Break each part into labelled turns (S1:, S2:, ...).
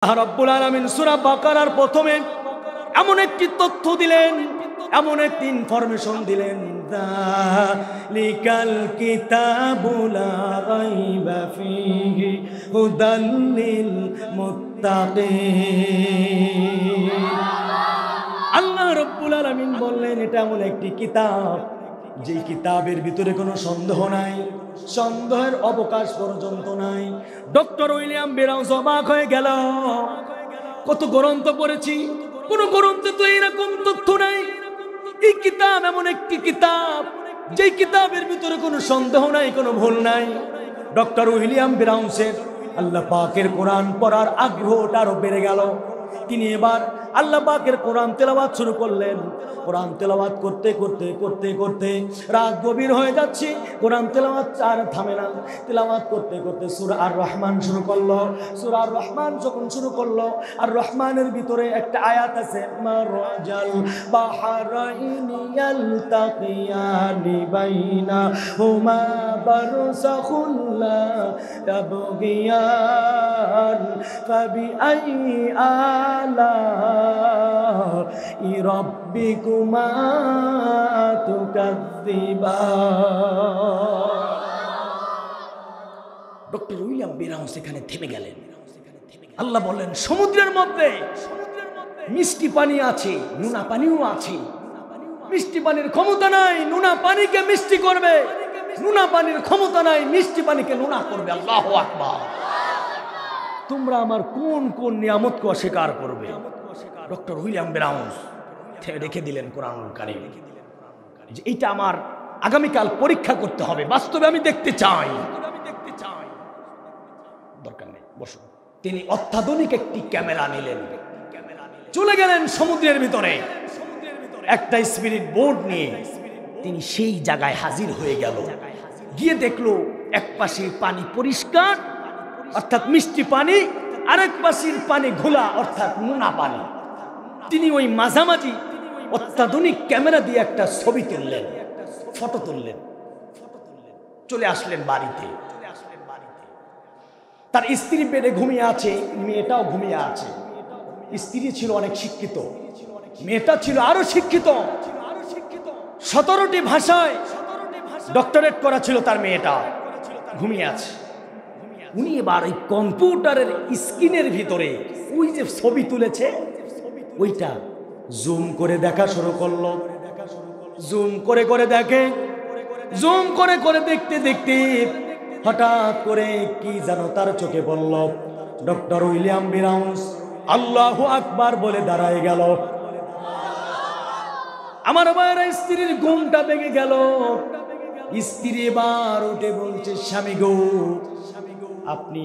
S1: রব্বুল আলামিন সূরা বাকারার প্রথমে এমন একটি তথ্য দিলেন, এমন একটি ইনফরমেশন দিলেন, যালিকাল কিতাবু লা রাইবা ফীহি হুদাল লিল মুত্তাকিন। আল্লাহ রব্বুল আলামিন বললেন এটা এমন একটি কিতাব যে কিতাবের ভিতরে কোনো সন্দেহ নাই, সন্দেহের অবকাশ পর্যন্ত নাই। ডক্টর উইলিয়াম বেরাউজ অবাক হয়ে গেল, কত গ্রন্থ পড়েছি, কোন গ্রন্থে তো এরকম তথ্য নাই। এই কিতাব এমন একটি কিতাব যে কিতাবের ভিতরে কোনো সন্দেহ নাই, কোনো ভুল নাই। ডক্টর উইলিয়াম বেরাউজের আল্লাহ পাকের কোরআন পড়ার আগ্রহটা আরো বেড়ে গেল। তিনি এবার আল্লাহ পাকের কোরআন তেলাওয়াত শুরু করলেন। কোরআন তেলাওয়াত করতে করতে করতে করতে রাত গভীর হয়ে যাচ্ছে, কোরআন তেলাওয়াত আর থামে না। তেলাওয়াত করতে করতে সূরা আর রহমান শুরু করলো। সূরা আর রহমান যখন শুরু করলো, আর রহমানের ভিতরে একটা আয়াত আছে, মারাজাল বাহরাইনি ইয়ালতাকিয়ানি বাইনাহুমা বারযাখুন লা ইয়াবগিয়ান ফাবিআই আলাই রাব্বিকুমা তুকাযযিবান। ডক্টর উইলিয়াম বেরাউজ এখানে থেমে গেলেন। আল্লাহ বললেন সমুদ্রের মধ্যে মিষ্টি পানি আছে, নোনা পানিও আছে। মিষ্টি পানির ক্ষমতা নাই নোনা পানিকে মিষ্টি করবে, নোনা পানির ক্ষমতা নাই মিষ্টি পানিকে নোনা করবে। আল্লাহু আকবার। তোমরা আমার কোন কোন নিয়ামতকে অস্বীকার করবে? ডক্টর উইলিয়াম বেরাউজ রেখে দিলেন কোরআনুল কারীম, যে এইটা আমার আগামীকাল পরীক্ষা করতে হবে, বাস্তবে আমি দেখতে চাই। দরকার নেই, বসুন। তিনি অত্যাধুনিক একটি ক্যামেরা নিলেন, চলে গেলেন সমুদ্রের ভিতরে। একটা স্পিরিট বোর্ড নিয়ে তিনি সেই জায়গায় হাজির হয়ে গেল। গিয়ে দেখলো এক পাশে পানি পরিষ্কার অর্থাৎ মিষ্টি পানি, আরেক পাশের পানি ঘোলা অর্থাৎ নোনা পানি। তিনি ওই মাঝামাঝি অত্যাধুনিক ক্যামেরা দিয়ে একটা ছবি তুললেন, ফটো তুললেন। চলে আসলেন বাড়িতে। তার স্ত্রী বেডে ঘুমিয়ে আছে, মেয়েটাও ঘুমিয়ে আছে। স্ত্রী ছিল অনেক শিক্ষিত, মেয়েটা ছিল আরো শিক্ষিত। 17টি ভাষায় ডক্টরেট করা ছিল তার মেয়েটা, ঘুমিয়ে আছে। উনি এবার ওই কম্পিউটারের স্ক্রিনের ভিতরে ওই যে ছবি তুলেছে ওইটা জুম করে দেখা শুরু করলো। জুম করে করে দেখে, জুম করে করে দেখতে দেখতে হঠাৎ করে কি যেন তার চোখে পড়ল। ডক্টর উইলিয়াম বেরাউজ আল্লাহু আকবার বলে দাঁড়ায় গেল। আমার ভাইয়েরা, স্ত্রীর ঘুমটা ভেঙে গেল। স্ত্রী এবার উঠে বলছে, স্বামী গো, আপনি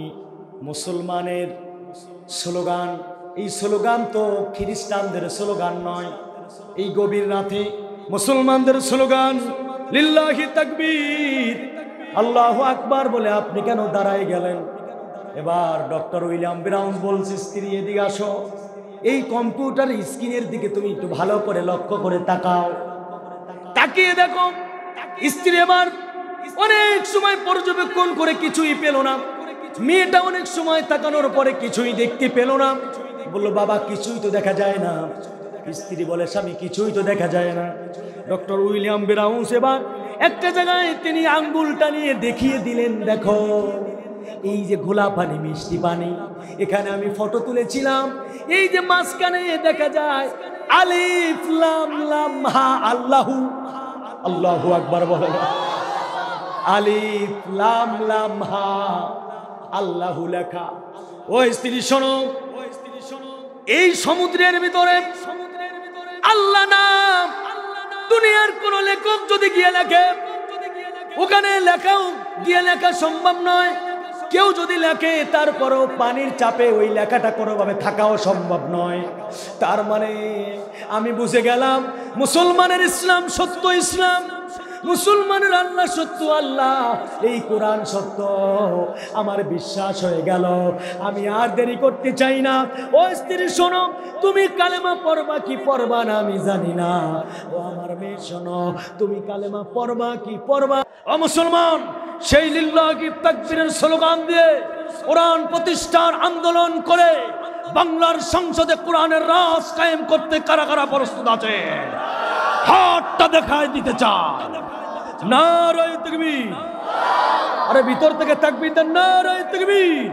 S1: মুসলমানের স্লোগান, এই স্লোগান তো খ্রিস্টানদের স্লোগান নয়। এই গভীর রাতে মুসলমানদের স্লোগান লিল্লাহি তাকবীর, আল্লাহু আকবার বলে আপনি কেন দাঁড়ায় গেলেন? এবার ডক্টর উইলিয়াম বেরাউজ বলছে, স্ত্রী এদিকে আসো, এই কম্পিউটার স্ক্রিনের দিকে তুমি একটু ভালো করে লক্ষ্য করে তাকাও। তাকিয়ে দেখো। স্ত্রী এবার অনেক সময় পর্যবেক্ষণ করে কিছুই পেল না। মেয়েটা অনেক সময় তাকানোর পরে কিছুই দেখতে পেল না। বলল, বাবা কিছুই তো দেখা যায় না। স্ত্রী বলে, স্বামী কিছুই তো দেখা যায় না। ডক্টর উইলিয়াম বেরাউজ এবার একটা জায়গায় তিনি আঙ্গুলটা নিয়ে দেখিয়ে দিলেন, দেখো এই যে ঘোলা পানি, মিষ্টি পানি, এখানে আমি ফটো তুলেছিলাম। এই যে মাঝখানে দেখা যায় আলিফ লাম লাম হা, আল্লাহু, আল্লাহু আকবার বলে, আলিফ লাম লাম হা আল্লাহু লেখা। ও স্ত্রী শোনো, এই সমুদ্রের ভিতরে আল্লাহ নাম দুনিয়ার কোন লেখক যদি গিয়ে লেখে, ওখানে লেখাও গিয়ে লেখা সম্ভব নয়। কেউ যদি লেখে তারপরও পানির চাপে ওই লেখাটা কোনোভাবে থাকাও সম্ভব নয়। তার মানে আমি বুঝে গেলাম মুসলমানের ইসলাম সত্য ইসলাম, মুসলমানের আল্লাহ সত্য আল্লাহ, এই কোরআন সত্য। আমার বিশ্বাস হয়ে গেল। আমি আর দেরি করতে চাই না। ও স্ত্রী শোনো, তুমি কালেমা পড়বা কি পড়বা না আমি জানি না। ও আমার মেয়ে শোনো, তুমি কালেমা পড়বা কি পড়বা। ও মুসলমান, সেই লিল্লাহি তাকবীরের স্লোগান দিয়ে কোরআন প্রতিষ্ঠার আন্দোলন করে বাংলার সংসদে কোরআনের রাজ কায়েম করতে কারা কারা প্রস্তুত আছে? হাতটা দেখায় দিতে চান? নারায়ে তাকবীর। আরে ভিতর থেকে তাকবীর দেন, নারায়ে তাকবীর,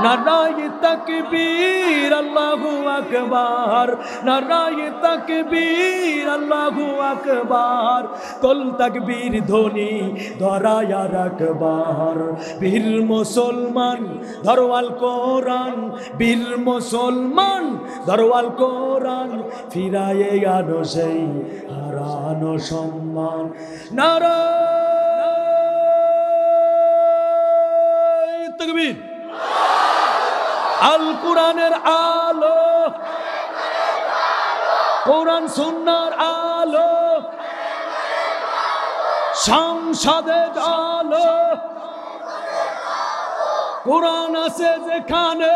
S1: নারায়ে তাকবীর, আল্লাহু আকবার, নারায়ে তাকবীর, আল্লাহু আকবার। কল তাকবীর ধ্বনি ধরায়া রাখবার। বীর মুসলমান ধরওয়াল কোরআন, বীর মুসলমান ধরওয়াল কোরআন, ফিরায়ে আনো সেই হারানো সম্মান। নারায়ে তাকবীর। আল কোরআনের আলো, কোরআন সুন্নাহর আলো, সংসদের আলো, কোরআন আছে যেখানে,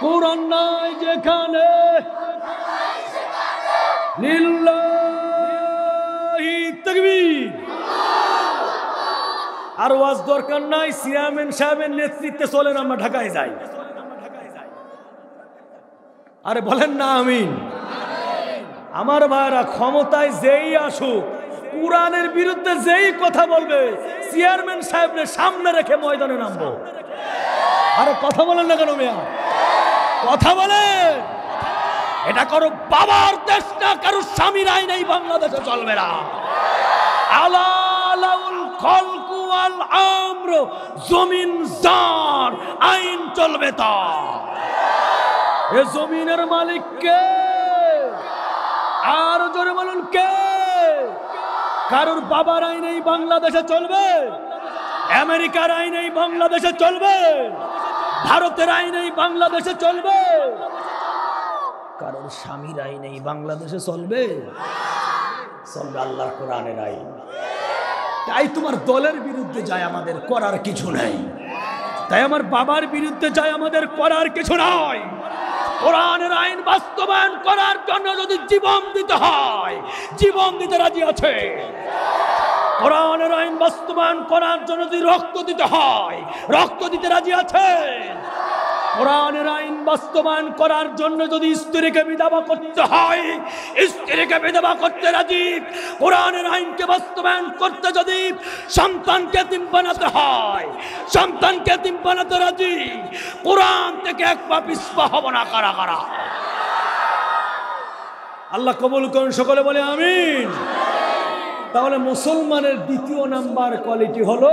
S1: কোরআন নাই যেখানে, লিল্লাহি তাকবীর। আর ওয়াজ দরকার নাই, চেয়ারম্যান সাহেবের নেতৃত্বে চলেন আমরা ঢাকায় যাই। আরে বলেন না আমিন। আমার ভাইরা, ক্ষমতায় যেই আসুক, কোরআনের বিরুদ্ধে যেই কথা বলবে, চেয়ারম্যান সাহেবের সামনে রেখে ময়দানে নামবো। আরে কথা বলেন না কেন মিয়া? কথা বলেন। এটা করো বাবার দেশ না, কারো স্বামীর আইন এই বাংলাদেশে চলবে না। আলাউল খলকু ওয়াল আমর, জমিন যার, আইন চলবে তার। এ জমিনের মালিক কে? আর জোরে বলুন কে? কারোর বাবার আইন এই বাংলাদেশে চলবে? আমেরিকার আইন এই বাংলাদেশে চলবে? ভারতের আইন এই বাংলাদেশে চলবে? কারোর স্বামীর আইন এই বাংলাদেশে চলবে? চলবে আল্লাহর কোরআনের আইন। তাই তোমার দলের বিরুদ্ধে যায় আমাদের করার কিছু নাই, তাই আমার বাবার বিরুদ্ধে যায় আমাদের করার কিছু নাই। কোরআনের আইন বাস্তবায়ন করার জন্য যদি জীবন দিতে হয়, জীবন দিতে রাজি আছে। কোরআনের আইন বাস্তবায়ন করার জন্য যদি রক্ত দিতে হয়, রক্ত দিতে রাজি আছে। কোরআনের আইন বাস্তবায়ন করার জন্য যদি স্ত্রীকে বিধবা করতে হয়, স্ত্রীকে বিধবা করতে রাজি। কোরআনের আইনকে বাস্তবায়ন করতে যদি সন্তানকে এতিম বানাতে হয়, সন্তানকে এতিম বানাতে রাজি। কোরআন থেকে এক পা পিছপা হব না কারা কারা? আল্লাহ কবুল করুন, সকলে বলে আমিন। তাহলে মুসলমানের দ্বিতীয় নাম্বার কোয়ালিটি হলো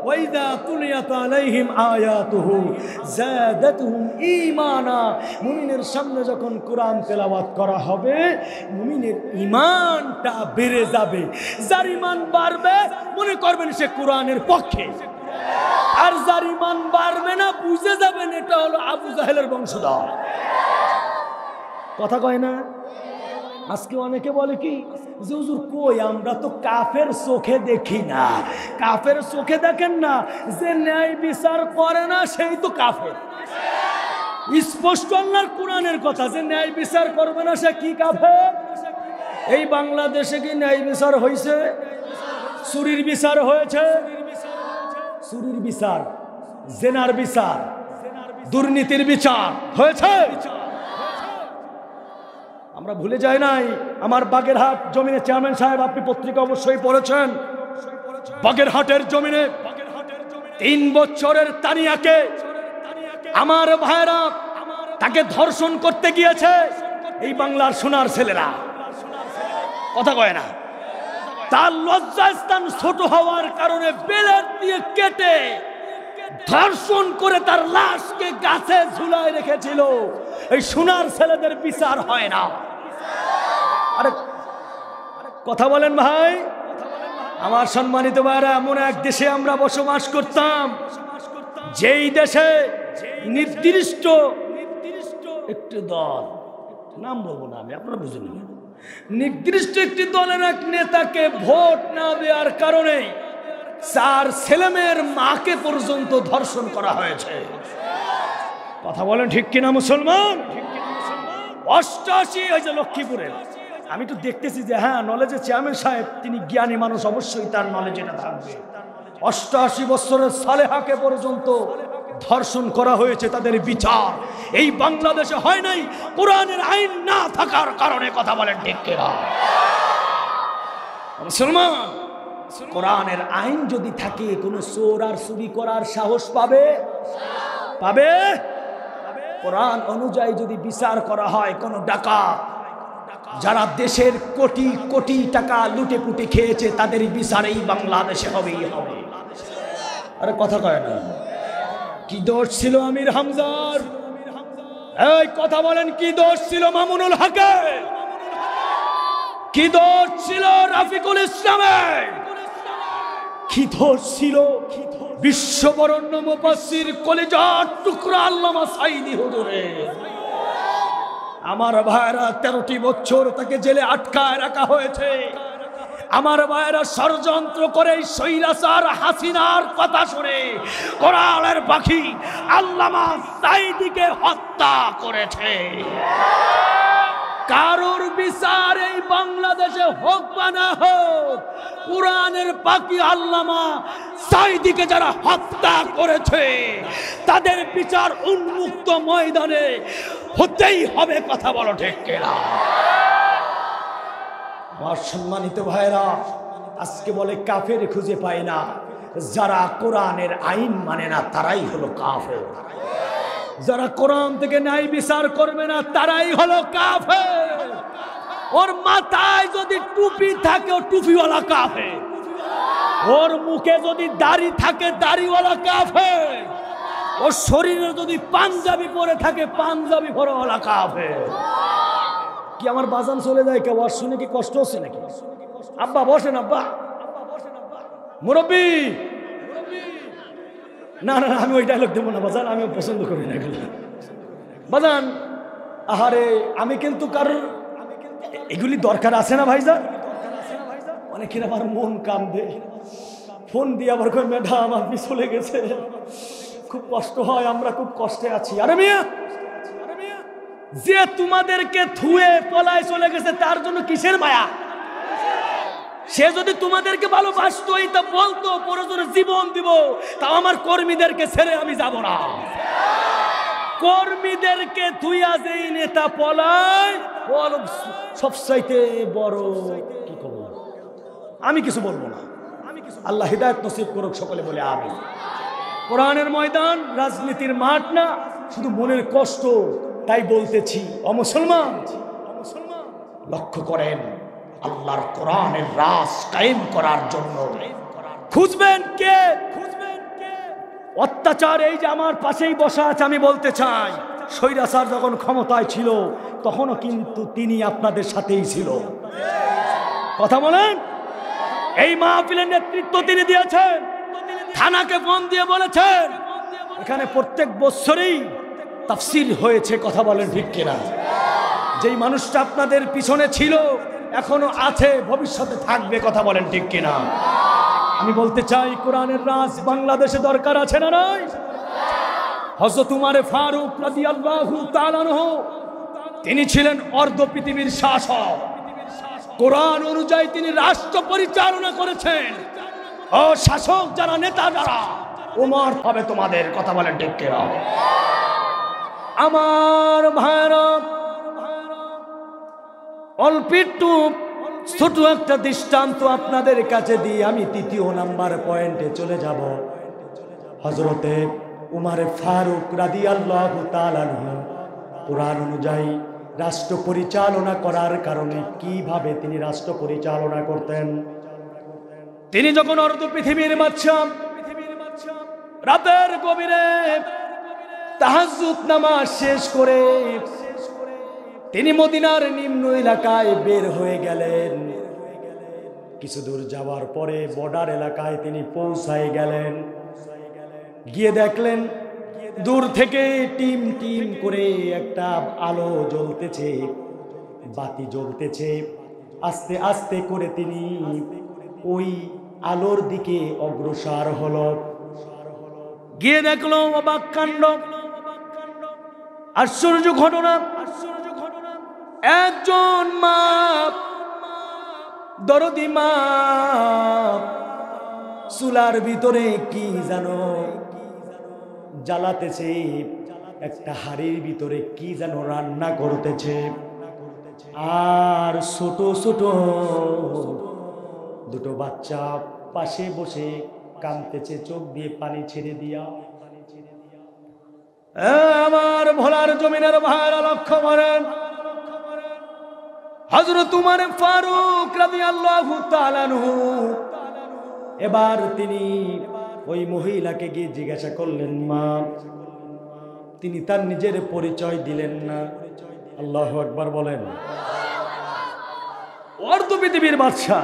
S1: ওয়াইদা তুলিয়াত আলাইহিম আয়াতুহু যাদাতুহুম ঈমানা। মুমিনের সামনে যখন কোরআন তেলাওয়াত করা হবে, মুমিনের ঈমানটা বেড়ে যাবে। যার ঈমান বাড়বে মনে করবেন সে কোরআনের পক্ষে, আর যার ঈমান বাড়বে না বুঝে যাবেন এটা হলো আবু জাহেলের বংশধর। কথা কয় না? আজকে অনেকে বলে কি যে হুজুর কই, আমরা তো কাফের চোখে দেখি না। কাফের চোখে দেখেন না, যে ন্যায় বিচার করে না সেই তো কাফের। স্পষ্ট আল্লাহর কোরআনের কথা, যে ন্যায় বিচার করবে না সে কি কাফের? এই বাংলাদেশে কি ন্যায় বিচার হয়েছে? চুরির বিচার হয়েছে, চুরির বিচার, জেনার বিচার, দুর্নীতির বিচার হয়েছে। আমরা ভুলে যাই নাই। আমার বাগেরহাট জমিনে চেয়ারম্যান সাহেব, আপনি পত্রিকা অবশ্যই পড়েছেন, বাগেরহাটের জমিনে 3 বছরের তানিয়াকে আমার ভাইরা তাকে ধর্ষণ করতে গিয়েছে এই বাংলার সোনার ছেলেরা। কথা কয় না? তার লজ্জাস্থান ছোট হওয়ার কারণে বেলেট দিয়ে কেটে ধর্ষণ করে তার লাশকে গাছে ঝুলায় রেখেছিল। এই সোনার ছেলেদের বিচার হয় না। আরে কথা বলেন ভাই। আমার সম্মানিত ভাইরা, এমন এক দেশে আমরা বসবাস করতাম, যেই দেশে নির্দিষ্ট একটি দল, নাম বলবো না আমি, আপনারা বুঝুন, নির্দিষ্ট একটি দলের এক নেতাকে ভোট না দেওয়ার কারণে 4 ছেলেমেয়ের মাকে পর্যন্ত ধর্ষণ করা হয়েছে। কথা বলেন ঠিক কিনা মুসলমান? 88 ওই যে লক্ষ্মীপুরে, আমি তো দেখতেছি যে হ্যাঁ নলেজে চেয়ারম্যান সাহেব তিনি জ্ঞানী মানুষ, অবশ্যই তার নলেজ এটা থাকবে। 88 বছরের সালেহাকে পর্যন্ত ধর্ষণ করা হয়েছে তাদের বিচার এই বাংলাদেশে হয় নাই কোরআনের আইন না থাকার কারণে। কথা বলেন ঠিক কিনা? মুসলমান, কোরআনের আইন যদি থাকে কোনো চোর আর চুরি করার সাহস পাবে? পাবে? কোরআন অনুযায়ী যদি বিচার করা হয়, কোনো ডাকাত যারা দেশের কোটি কোটি টাকা লুটে পুটে খেয়েছে তাদের বিচার এই বাংলাদেশে হবেই হবে। আরে কথা কয় না? কি দোষ ছিল আমির হামজার? এই কথা বলেন, কি দোষ ছিল মামুনুল হকের? কি দোষ ছিল রাফিকুল ইসলামের? কি দোষ ছিল বিশ্ববরণ্য মুফাসসির কলিজার টুকরা আল্লামা সাঈদী হুজুরের? আমার ভাইরা 13টি বছর তাকে জেলে আটকায় রাখা হয়েছে। আমার ভাইরা ষড়যন্ত্র করে স্বৈরাচার হাসিনার কথা শুনে কোরআনের পাখি আল্লামা সাঈদীকে হত্যা করেছে। কারোর বিচার এই বাংলাদেশে হোক বা না হোক, কোরআনের পাখি আল্লামা সাঈদীকে যারা হত্যা করেছে তাদের বিচার উন্মুক্ত ময়দানে হতেই হবে। কথা বলো ঠিক কিনা? আমার সম্মানিত ভাইরা, আজকে বলে কাফের খুঁজে পায় না। যারা কোরআনের আইন মানে না তারাই হলো কাফের। যারা কোরআন থেকে ন্যায় বিচার করবে না তারাই হলো কাফের। ওর মাথায় যদি টুপি থাকে ও টুপিওয়ালা কাফের, ওর মুখে যদি দাড়ি থাকে দাড়িওয়ালা কাফের, ওর শরীরে যদি পাঞ্জাবি পরে থাকে পাঞ্জাবি পরাওয়ালা কাফের। কি আমার বাজান চলে যায় কেউ? আর শুনে কি কষ্ট হচ্ছে নাকি? আব্বা বসেন, আব্বা মুরব্বী। না না, আমি ওই ডায়লগ দেবো না বাজান, আমি পছন্দ করি না বাজান। আহারে, আমি কিন্তু কারোর এগুলি দরকার আছে না ভাইজান? অনেকের আমার মন কান্দে, ফোন দিয়ে আবার কই ম্যাডাম আপনি চলে গেছে, খুব কষ্ট হয়, আমরা খুব কষ্টে আছি। আরে মিয়া, যে তোমাদেরকে থুয়ে পলায় চলে গেছে তার জন্য কিসের মায়া? সে যদি তোমাদেরকে ভালোবাসতো তা বলতো প্রয়োজনে জীবন দিব, তাও আমার কর্মীদেরকে ছেড়ে আমি যাব না। কর্মীদেরকে থুইয়া যেই নেতা পলায় সবচাইতে বড় কি করব? আমি কিছু বলবো না। আল্লাহ হিদায়াত নসিব করুক সকলে বলে আমি। কোরআনের ময়দান রাজনীতির মাঠ না, শুধু মনের কষ্ট, তাই বলতেছি। ও মুসলমান, লক্ষ্য করেন, আল্লাহর কোরআনের রাজ কায়েম করার জন্য খুঁজবেন কে? অত্যাচার এই যে আমার পাশেই বসা আছে, আমি বলতে চাই স্বৈরাচার যখন ক্ষমতায় ছিল তখনও কিন্তু তিনি আপনাদের সাথেই ছিল। কথা বলেন, এই মাহফিলের নেতৃত্ব তিনি দিয়েছেন, থানাকে ফোন দিয়ে বলেছেন, এখানে প্রত্যেক বছরই তাফসীর হয়েছে। কথা বলেন ঠিক কিনা? যেই মানুষটা আপনাদের পিছনে ছিল এখনো আছে, ভবিষ্যতে থাকবে। কথা বলেন ঠিক কিনা? আমি বলতে চাই কোরআনের রাজ বাংলাদেশে দরকার আছে না নাই? হযরত উমর ফারুক রাদিয়াল্লাহু তাআলা আনহু তিনি ছিলেন অর্ধ পৃথিবীর শাসক। কোরআন অনুযায়ী তিনি রাষ্ট্র পরিচালনা করেছেন। ও শাসক যারা, নেতা যারা, উমর হবে তোমাদের। কথা বলেন ঠিক কিনা? আমার ভাইরা, অল্প একটু ছোট একটা দৃষ্টান্ত আপনাদের কাছে দিয়ে আমি 3য় নাম্বার পয়েন্টে চলে যাব। হযরতে উমর ফারুক রাদিয়াল্লাহু তাআলা আনহু কোরআন অনুযায়ী রাষ্ট্র পরিচালনা করার কারণে কিভাবে তিনি রাষ্ট্র পরিচালনা করতেন। তিনি যখন অর্ধ পৃথিবীর বাদশা, রাতের গভীরে তাহাজ্জুদ নামাজ শেষ করে তিনি মদিনার নিম্ন এলাকায় বের হয়ে গেলেন। কিছু দূর যাওয়ার পরে বর্ডার এলাকায় তিনি পৌঁছায় গেলেন। গিয়ে দেখলেন দূর থেকে টিম টিম করে একটা আলো জ্বলতেছে, বাতি জ্বলতেছে। আস্তে আস্তে করে তিনি ওই আলোর দিকে অগ্রসর হলো। গিয়ে দেখলো অবাক কাণ্ড, আশ্চর্য ঘটনা। একজন মা, দরদি মা, চুলার ভিতরে কি জানো জ্বালাতেছে, একটা হাড়ির ভিতরে কি যেন রান্না করতেছে, আর ছোট ছোট দুটো বাচ্চা পাশে বসে কাঁদতেছে, চোখ দিয়ে পানি ছেড়ে দিয়া। আমার ভোলার জমিনের ভাইরা লক্ষ্য করেন, হযরত উমর ফারুক রাদিয়াল্লাহু তাআলা আনহু এবার তিনি ওই মহিলাকে গিয়ে জিজ্ঞাসা করলেন, মা। তিনি তার নিজের পরিচয় দিলেন না। আল্লাহু আকবার বলেন। অর্ধ পৃথিবীর বাদশা,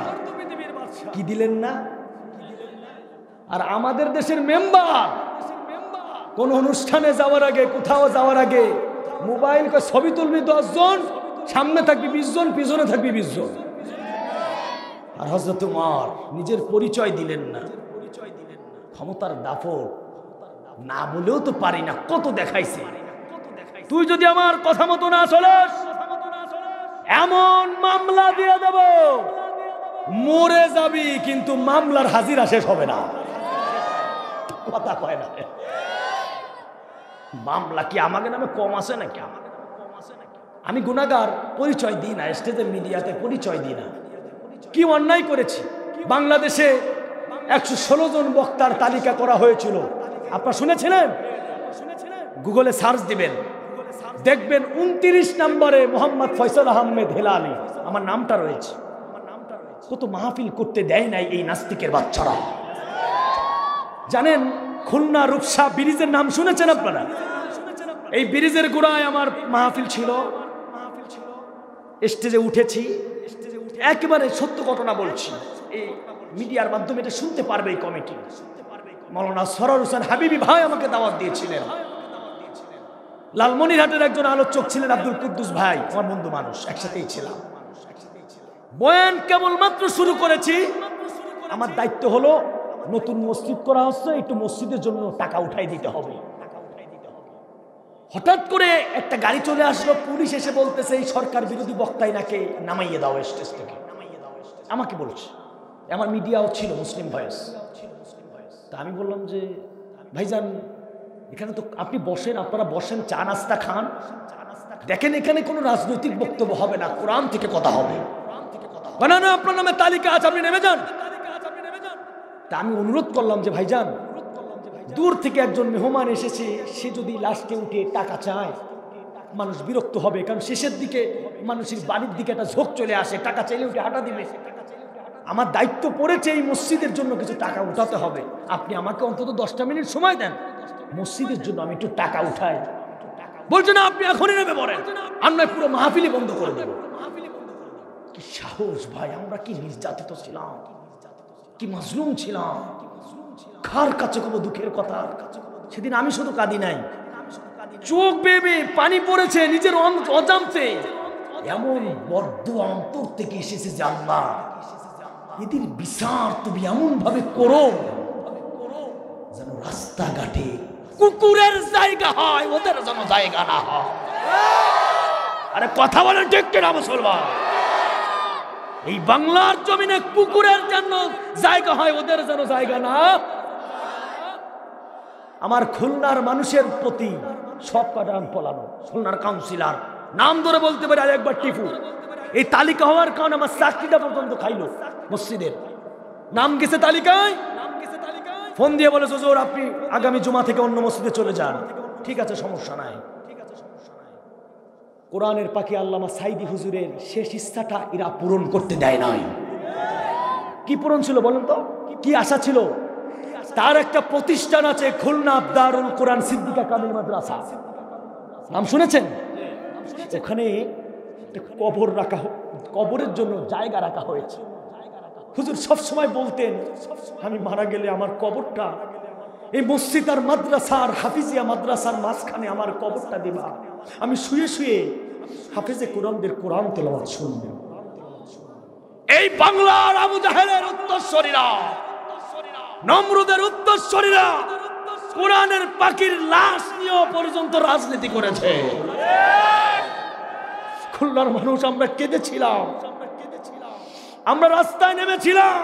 S1: কি দিলেন না? আর আমাদের দেশের মেম্বার কোন অনুষ্ঠানে যাওয়ার আগে, কোথাও যাওয়ার আগে মোবাইল ছবি তুলবি 10 জন, সামনে থাকবি 20 জন, পিছনে থাকবি 20 জন। আর হযরত উমর নিজের পরিচয় দিলেন না। ক্ষমতার দাপট, না বলেও তো পারি না, কত দেখাইছে। তুই যদি আমার কথা মতো না চলস, এমন মামলা দিয়ে দেব, মরে যাবি, কিন্তু মামলার হাজিরা শেষ হবে না। কথা কয় না। মামলা কি আমাকে নামে কম আছে নাকি? আমি গুনাহগার, পরিচয় দিই না, স্টেজে মিডিয়াতে পরিচয় দিই না। কি অন্যায় করেছি? বাংলাদেশে 116 জন বক্তার তালিকা করা হয়েছিল, আপনারা শুনেছিলেন? গুগলে সার্চ দিবেন, দেখবেন 29 নম্বরে মোহাম্মদ ফয়সাল আহমেদ হেলালি, আমার নামটা রয়েছে। কত মাহফিল করতে দেয় নাই এই নাস্তিকের বাচ্চারা। জানেন খুলনা রূপসা ব্রিজের নাম শুনেছেন আপনারা? এই ব্রিজের গোড়ায় আমার মাহফিল ছিল, স্টেজে উঠেছি। একেবারে সত্য ঘটনা বলছি, এই মিডিয়ার মাধ্যমে এটা শুনতে পারবে এই কমিটি। মাওলানা সরোয়ার হোসেন হাবিবি ভাই আমাকে দাওয়াত দিয়েছিলেন। লালমনিরহাটের একজন আলোচক ছিলেন আব্দুল কুদ্দুস ভাই, আমার বন্ধু মানুষ, একসাথেই ছিলাম। বয়ান কেবলমাত্র শুরু করেছি, আমার দায়িত্ব হলো নতুন মসজিদ করা হচ্ছে, একটু মসজিদের জন্য টাকা উঠাই দিতে হবে। হঠাৎ করে একটা গাড়ি চলে আসলো, পুলিশ এসে বলতেছে এই সরকার বিরোধী বক্তাই নাকি নামাইয়ে দাও স্টেজ থেকে। আমাকে বলছে, আমার মিডিয়াও ছিল, মুসলিম ভয়েস। তা আমি বললাম যে ভাইজান এখানে তো আপনি বসেন, আপনারা বসেন, চা নাস্তা খান, দেখেন এখানে কোনো রাজনৈতিক বক্তব্য হবে না, কোরআন থেকে কথা হবে। না না, আপনার নামে তালিকা আছে, আপনি নেমে যান। তা আমি অনুরোধ করলাম যে ভাইজান, দূর থেকে একজন মেহমান এসেছে, সে যদি লাস্টে উঠে টাকা চায় মানুষ বিরক্ত হবে, কারণ শেষের দিকে মানুষের বাড়ির দিকে একটা ঝোঁক চলে আসে, টাকা চাইলে উঠে হাঁটা দিবে। আমার দায়িত্ব পড়েছে এই মসজিদের জন্য কিছু টাকা উঠাতে হবে, আপনি আমাকে অন্তত 10টা মিনিট সময় দেন, মসজিদের জন্য আমি একটু টাকা উঠাই। বলছে না, আপনি এখনই নেমে পড়েন, আর নয় পুরো মাহফিলই বন্ধ করে দেব। কি সাহস ভাই! আমরা কি নির্যাতিত ছিলাম, কি মাজলুম ছিলাম, কার কাছে কব দুঃখের কথা। সেদিন আমি শুধু কাঁদি নাই, চোখ বেয়ে পানি পড়েছে নিজের অজান্তে। এমন বদ্ধ অন্তর থেকে এসেছে যে আল্লাহ এদের বিচার তুমি এমন ভাবে করো যেন রাস্তাঘাটে কুকুরের জায়গা হয়, ওদের যেন জায়গা না হয়। আরে কথা বলেন ঠিক কিনা মুসলমান? এই বাংলার জমিনে কুকুরের জন্য জায়গা হয়, ওদের যেন জায়গা না। আমার খুলনার মানুষের প্রতি সব কাটান পলানো, খুলনার কাউন্সিলর নাম ধরে বলতে পারি, আর একবার টিপু। এই তালিকা হওয়ার কারণে আমার চাকরিটা পর্যন্ত খাইলো। মসজিদের নাম গেছে তালিকায়, ফোন দিয়ে বলে হুজুর আপনি আগামী জুমা থেকে অন্য মসজিদে চলে যান। ঠিক আছে, সমস্যা নাই। কোরআনের পাখি আল্লামা সাইদি হুজুরের শেষ ইচ্ছাটা এরা পূরণ করতে দেয় নাই। কি পূরণ ছিল বলেন তো? কি আশা ছিল? তার একটা প্রতিষ্ঠান আছে খুলনা দারুল কোরআন সিদ্দিকা কামিল মাদ্রাসা, নাম শুনেছেন? ওখানে কবর রাখা, কবরের জন্য জায়গা রাখা হয়েছে। হুজুর সব সময় বলতেন আমি মারা গেলে আমার কবরটা এই মসজিদ আর মাদ্রাসার, হাফিজিয়া মাদ্রাসার মাঝখানে আমার কবরটা দিবা, আমি শুয়ে শুয়ে হাফেজে কোরআনদের কোরআন তেলাওয়াত শুনব। এই বাংলার আবু জাহেলের উত্তরসূরিরা, নমরুদের উত্তরসূরিরা কোরআনের পাখির লাশ নিয়ে পর্যন্ত রাজনীতি করেছে। খুলনার মানুষ আমরা কেঁদেছিলাম, আমরা রাস্তায় নেমেছিলাম,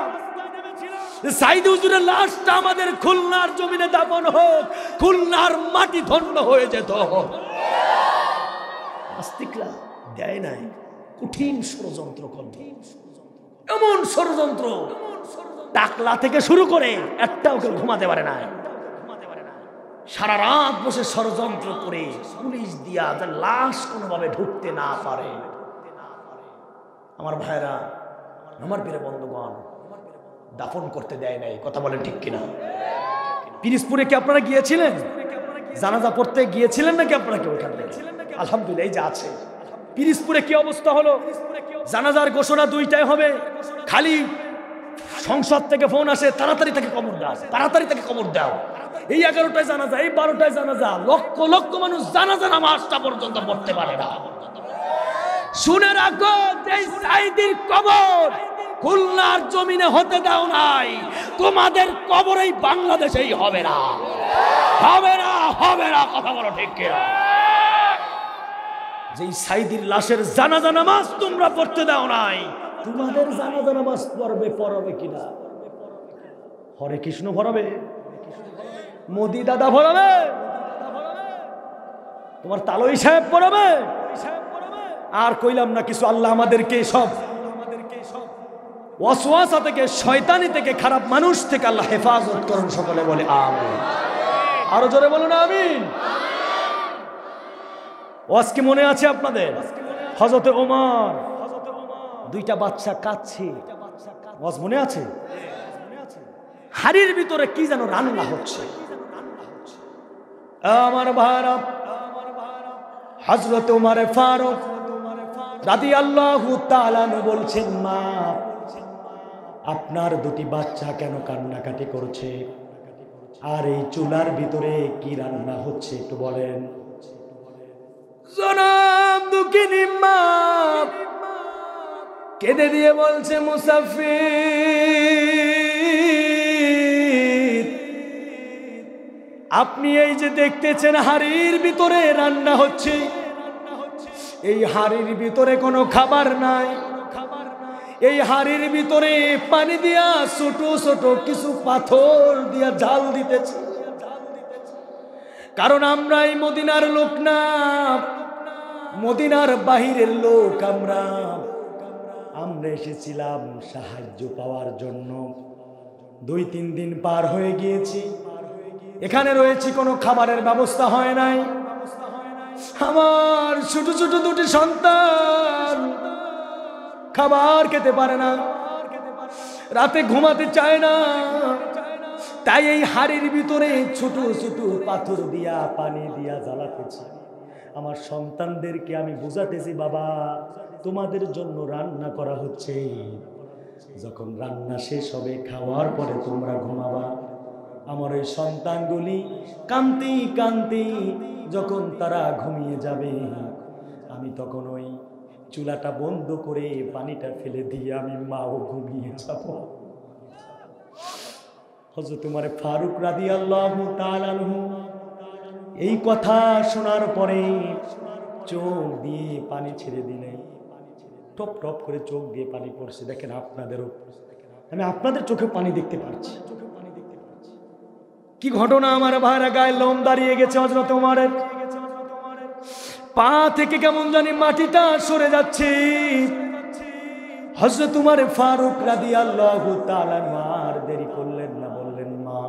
S1: সাইদ হুজুরের লাশটা আমাদের খুলনার জমিনে দাফন হোক, খুলনার মাটি ধন্য হয়ে যেত। নাস্তিকরা দেয় নাই, কঠিন ষড়যন্ত্র করবে, এমন ষড়যন্ত্র টাকলা থেকে শুরু করে একটাও কেউ ঘুমাতে পারে না। সারা রাত বসে ষড়যন্ত্র করে পুলিশ দিয়া যে লাশ কোনোভাবে ঢুকতে না পারে। আমার ভাইরা, আমার প্রিয় বন্ধুগণ, দাফন করতে দেয় নাই, কথা বলেন ঠিক কিনা? পিরিজপুরে কি আপনারা গিয়েছিলেন? জানাজা পড়তে গিয়েছিলেন নাকি আপনারা কেউ ওখান থেকে? আলহামদুলিল্লাহ, এই যে আছে। পিরিজপুরে কি অবস্থা হলো? জানাজার ঘোষণা 2টায় হবে, খালি সংসদ থেকে ফোন আসে, তাড়াতাড়ি তাকে কবর দাও, তাড়াতাড়ি তাকে কবর দাও। এই 11টায় জানাজা, এই 12টায় জানাজা, লক্ষ লক্ষ মানুষ জানাজা নামাজটা পর্যন্ত পড়তে পারে না। শুনে রাখো, এই সাইদির কবর খুলনার জমিনে হতে দাও নাই, তোমাদের কবর এই বাংলাদেশেই হবে না, হবে না, হবে না, কথা বলো ঠিক কিনা? যেই সাইদির লাশের জানাজা নামাজ তোমরা পড়তে দাও নাই, তোমাদের জানাজা নামাজ পড়বে কিনা? হরে কৃষ্ণ পড়াবে, মোদি দাদা পড়াবে, তোমার তালই সাহেব পড়াবে, আর কইলাম না কিছু। আল্লাহ আমাদেরকে সব ওয়াসওয়াসা থেকে, শয়তানি থেকে, খারাপ মানুষ থেকে আল্লাহ হেফাজত করুন। সকলে বলে আমিন। আরো জোরে বলুন আমিন। ওয়াজ কি মনে আছে আপনাদের? হযরতে ওমর, 2টা বাচ্চা কাঁদছে, ওয়াজ মনে আছে? হাড়ির ভিতরে কি যেন রান্না হচ্ছে। আমার ভাইরা, হযরত ওমর ফারুক রাদিয়াল্লাহু তাআলা বলছেন, মা, আপনার 2টি বাচ্চা কেন কান্নাকাটি করছে? আর এই চুলার ভিতরে কি রান্না হচ্ছে একটু বলেন। জনাব দুঃখিনী মা কেঁদে দিয়ে বলছে, মুসাফির, আপনি এই যে দেখতেছেন হাড়ির ভিতরে রান্না হচ্ছে, এই হাড়ির ভিতরে কোনো খাবার নাই, এই হাড়ির ভিতরে পানি দিয়া ছোট ছোট কিছু পাথর দিয়া জাল দিতেছে। কারণ আমরা এই মদিনার লোক না, মদিনার বাহিরের লোক। আমরা এসেছিলাম সাহায্য পাওয়ার জন্য। 2-3 দিন পার হয়ে গিয়েছি, এখানে রয়েছি, কোনো খাবারের ব্যবস্থা হয় নাই। আমার ছোট ছোট 2টি সন্তান খাবার খেতে পারে না, রাতে ঘুমাতে চায় না, তাই এই হাড়ির ভিতরে ছোট ছোট পাথর দিয়া পানি দিয়া জ্বালাতেছি। আমার সন্তানদেরকে আমি বুঝাতেছি, বাবা, তোমাদের জন্য রান্না করা হচ্ছে, যখন রান্না শেষ হবে খাওয়ার পরে তোমরা ঘুমাবা। আমার ওই সন্তানগুলি কান্তি কান্তি যখন তারা ঘুমিয়ে যাবে, আমি তখন ওই চুলাটা বন্ধ করে পানিটা ফেলে দিয়ে আমি মাও ঘুমিয়ে যাব। হযরত ওমর ফারুক রাদিয়াল্লাহু তাআলা আনহু এই কথা শোনার পরে চোখ দিয়ে পানি ছেড়ে দিলেন। টপ টপ করে চোখ দিয়ে পানি পড়ছে। দেখেন, আপনাদেরও, আমি আপনাদের চোখে পানি দেখতে পাচ্ছি। কি ঘটনা আমার ভাইরা, গায়ে লোম দাঁড়িয়ে গেছে হযরত ওমরের। পা থেকে কেমন জানি মাটিটা সরে যাচ্ছে। হযরত ওমর ফারুক রাদিয়াল্লাহু তাআলা আর দেরি করলেন না, বললেন, মা,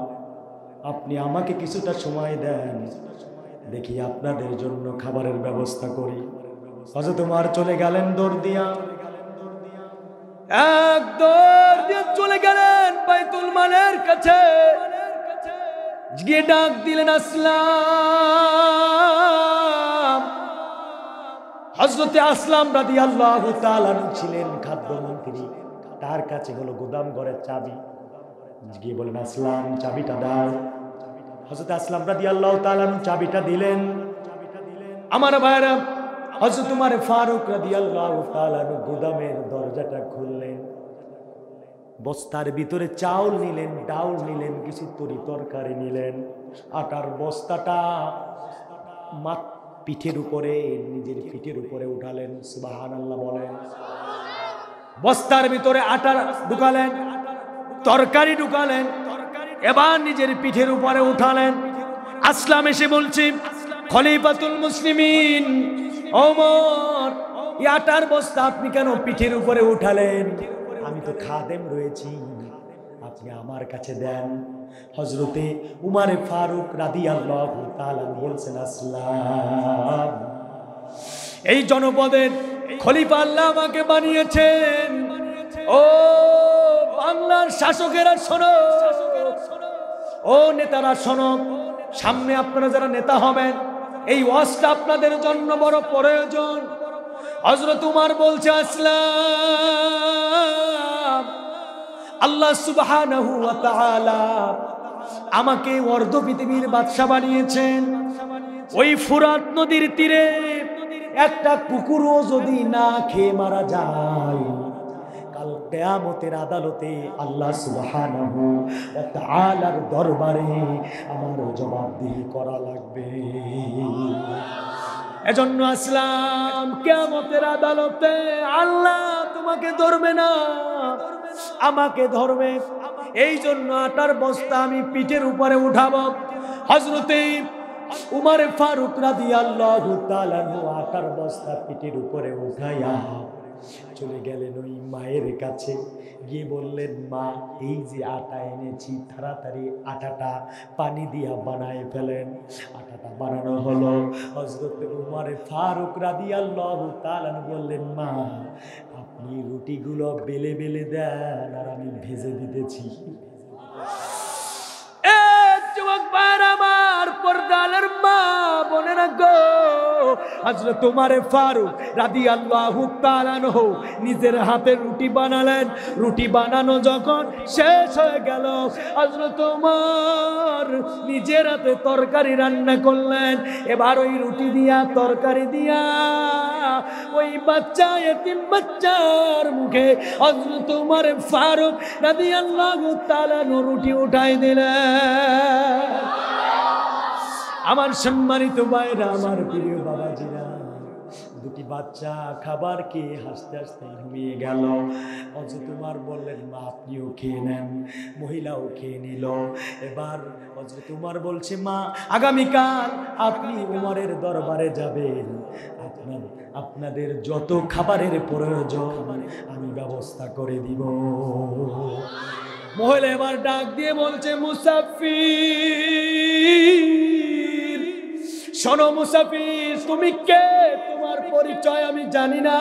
S1: আপনি আমাকে কিছুটা সময় দেন, দেখি আপনাদের জন্য খাবারের ব্যবস্থা করি। হযরত ওমর চলে গেলেন দৌড় দিয়া, এক দৌড় দিয়ে চলে গেলেন বাইতুল মালের কাছে, গিয়ে ডাক দিলেন, আসলাম। হযরতে আসলাম রাদিয়াল্লাহু তাআলা ছিলেন খাদ্যমন্ত্রী, তার কাছে হলো গোদাম ঘরের চাবি। গিয়ে বলেন, আসলাম, চাবিটা দাও। হযরতে আসলাম রাদিয়াল্লাহু তাআলা চাবিটা দিলেন। আমার ভাইরা, হযরত ওমর ফারুক রাদিয়াল্লাহু তাআলা গোদামের দরজাটা খুললেন, বস্তার ভিতরে চাউল নিলেন, ডাউল নিলেন, কিছু তরি তরকারি নিলেন, আটার বস্তাটা পিঠের উপরে, নিজের পিঠের উপরে উঠালেন। সুবহানাল্লাহ বলেন। বস্তার ভিতরে আটা ঢুকালেন, তরকারি ঢুকালেন, এবার নিজের পিঠের উপরে উঠালেন। আসলাম এসে বলছে, খলিফাতুল মুসলিমিন ওমর, এই আটার বস্তা আপনি কেন পিঠের উপরে উঠালেন? আমি তো খাদেম রয়েছি, আপনি আমার কাছে দেন। হযরতে উমর ফারুক রাদিয়াল্লাহু তাআলা বলছেন, আসলাম, এই জনপদের খলিফা আল্লাহ আমাকে বানিয়েছেন। ও বাংলার শাসকেরা শোনো, ও নেতারা শোনো, সামনে আপনারা যারা নেতা হবেন, এই ওয়াজটা আপনাদের জন্য বড় প্রয়োজন। হযরত উমর বলছে, আসলাম, আল্লাহ সুবহানাহু ওয়া তাআলা আমাকে অর্ধ পৃথিবীর বাদশা বানিয়েছেন। ওই ফুরাত নদীর তীরে একটা কুকুরও যদি না খেয়ে মারা যায়, কাল কিয়ামতের আদালতে আল্লাহ সুবহানাহু ওয়া তাআলার দরবারে আমার জবাবদিহি করা লাগবে। এজন্য আসলাম, কিয়ামতের আদালতে আল্লাহ তোমাকে ধরবে না, আমাকে ধরবে। এই জন্য আটার বস্তা আমি পিঠের উপরে উঠাবো। হযরতে উমর ফারুক রাদিয়াল্লাহু তাআলা আটার বস্তা পিঠের উপরে উঠাইয়া চলে গেলেন ওই মায়ের কাছে। গিয়ে বললেন, মা, এই যে আটা এনেছি, তাড়াতাড়ি আটাটা পানি দিয়া বানায় ফেলেন। আটাটা বানানো হলো। হযরত উমর ফারুক রাদিয়াল্লাহু তাআলা বললেন, মা, আপনি রুটিগুলো বেলে বেলে দেন, আর আমি ভেজে দিতেছি। যুবক ভাইরা আমার, পর্দার মা বোনেরা গো, হযরত উমর ফারুক রাদিয়াল্লাহু তাআলা আনহু নিজের হাতে রুটি বানালেন। রুটি বানানো যখন শেষ হয়ে গেল, হযরত উমর নিজের হাতে তরকারি রান্না করলেন। এবার ওই রুটি দিয়া, তরকারি দিয়া ওই বাচ্চা, এতিম বাচ্চার মুখে হযরত উমর ফারুক রাদিয়াল্লাহু তাআলা রুটি উঠাই দিলেন। আমার সম্মানিত ভাইরা, আমার প্রিয় বাবাজিরা, দুটি বাচ্চা খাবার খেয়ে হাসতে হাসতে ঘুমিয়ে গেল। হযরত উমর বললেন, মা, আপনিও খেয়ে নেন। মহিলাও খেয়ে নিল। এবার হযরত উমর বলছে, মা, আগামীকাল আপনি উমরের দরবারে যাবেন, আপনাদের যত খাবারের প্রয়োজন আমি ব্যবস্থা করে দিব। মহিলা এবার ডাক দিয়ে বলছে, মুসাফির, শোনো মুসাফির, তুমি কে? তোমার পরিচয় আমি জানি না,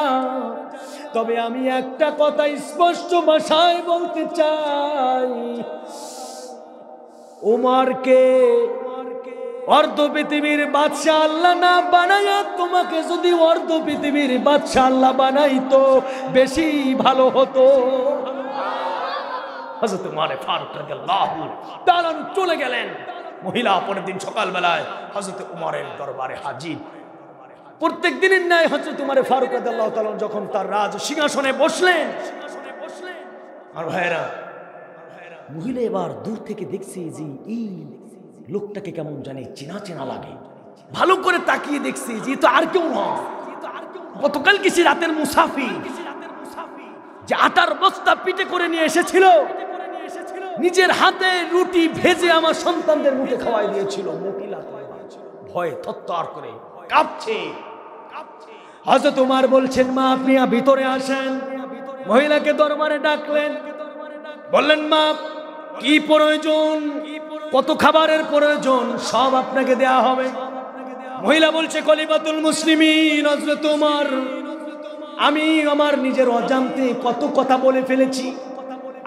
S1: তবে আমি একটা কথা স্পষ্ট ভাষায় বলতে চাই। উমরকে অর্ধ পৃথিবীর বাদশা আল্লাহ না বানায়া তোমাকে যদি অর্ধ পৃথিবীর বাদশা আল্লাহ বানাইতো বেশি ভালো হতো। হযরত উমর ফারুক রাদিয়াল্লাহু তাআলা চলে গেলেন। মহিলা পরের দিন সকালবেলায় হযরত উমরের দরবারে হাজির। প্রত্যেক দিনের ন্যায় হযরত উমর ফারুক রাদিয়াল্লাহু তাআলা যখন তার রাজ সিংহাসনে বসলেন, আর ভাইরা, মহিলা এবার দূর থেকে দেখছে যে এই লোকটাকে কেমন জানে চেনা চেনা লাগে। ভালো করে তাকিয়ে দেখছে যে তো আর কেউ নয়, গতকাল কিছু রাতের মুসাফির যে আটার বস্তা পিঠে করে নিয়ে এসেছিল, নিজের হাতে রুটি ভেজে আমার সন্তানদের মুখে খাওয়াই দিয়েছিল। মহিলা ভয়ে থরথর করে কাঁপছে। হযরত উমর বলছেন, মা, আপনি ভিতরে আসেন। মহিলাকে দরবারে ডাকলেন, বললেন, মা, কি প্রয়োজন, কত খাবারের প্রয়োজন, সব আপনাকে দেয়া হবে। মহিলা বলছে, খলিফাতুল মুসলিমিন হযরত উমর, আমি আমার নিজের অজান্তে কত কথা বলে ফেলেছি,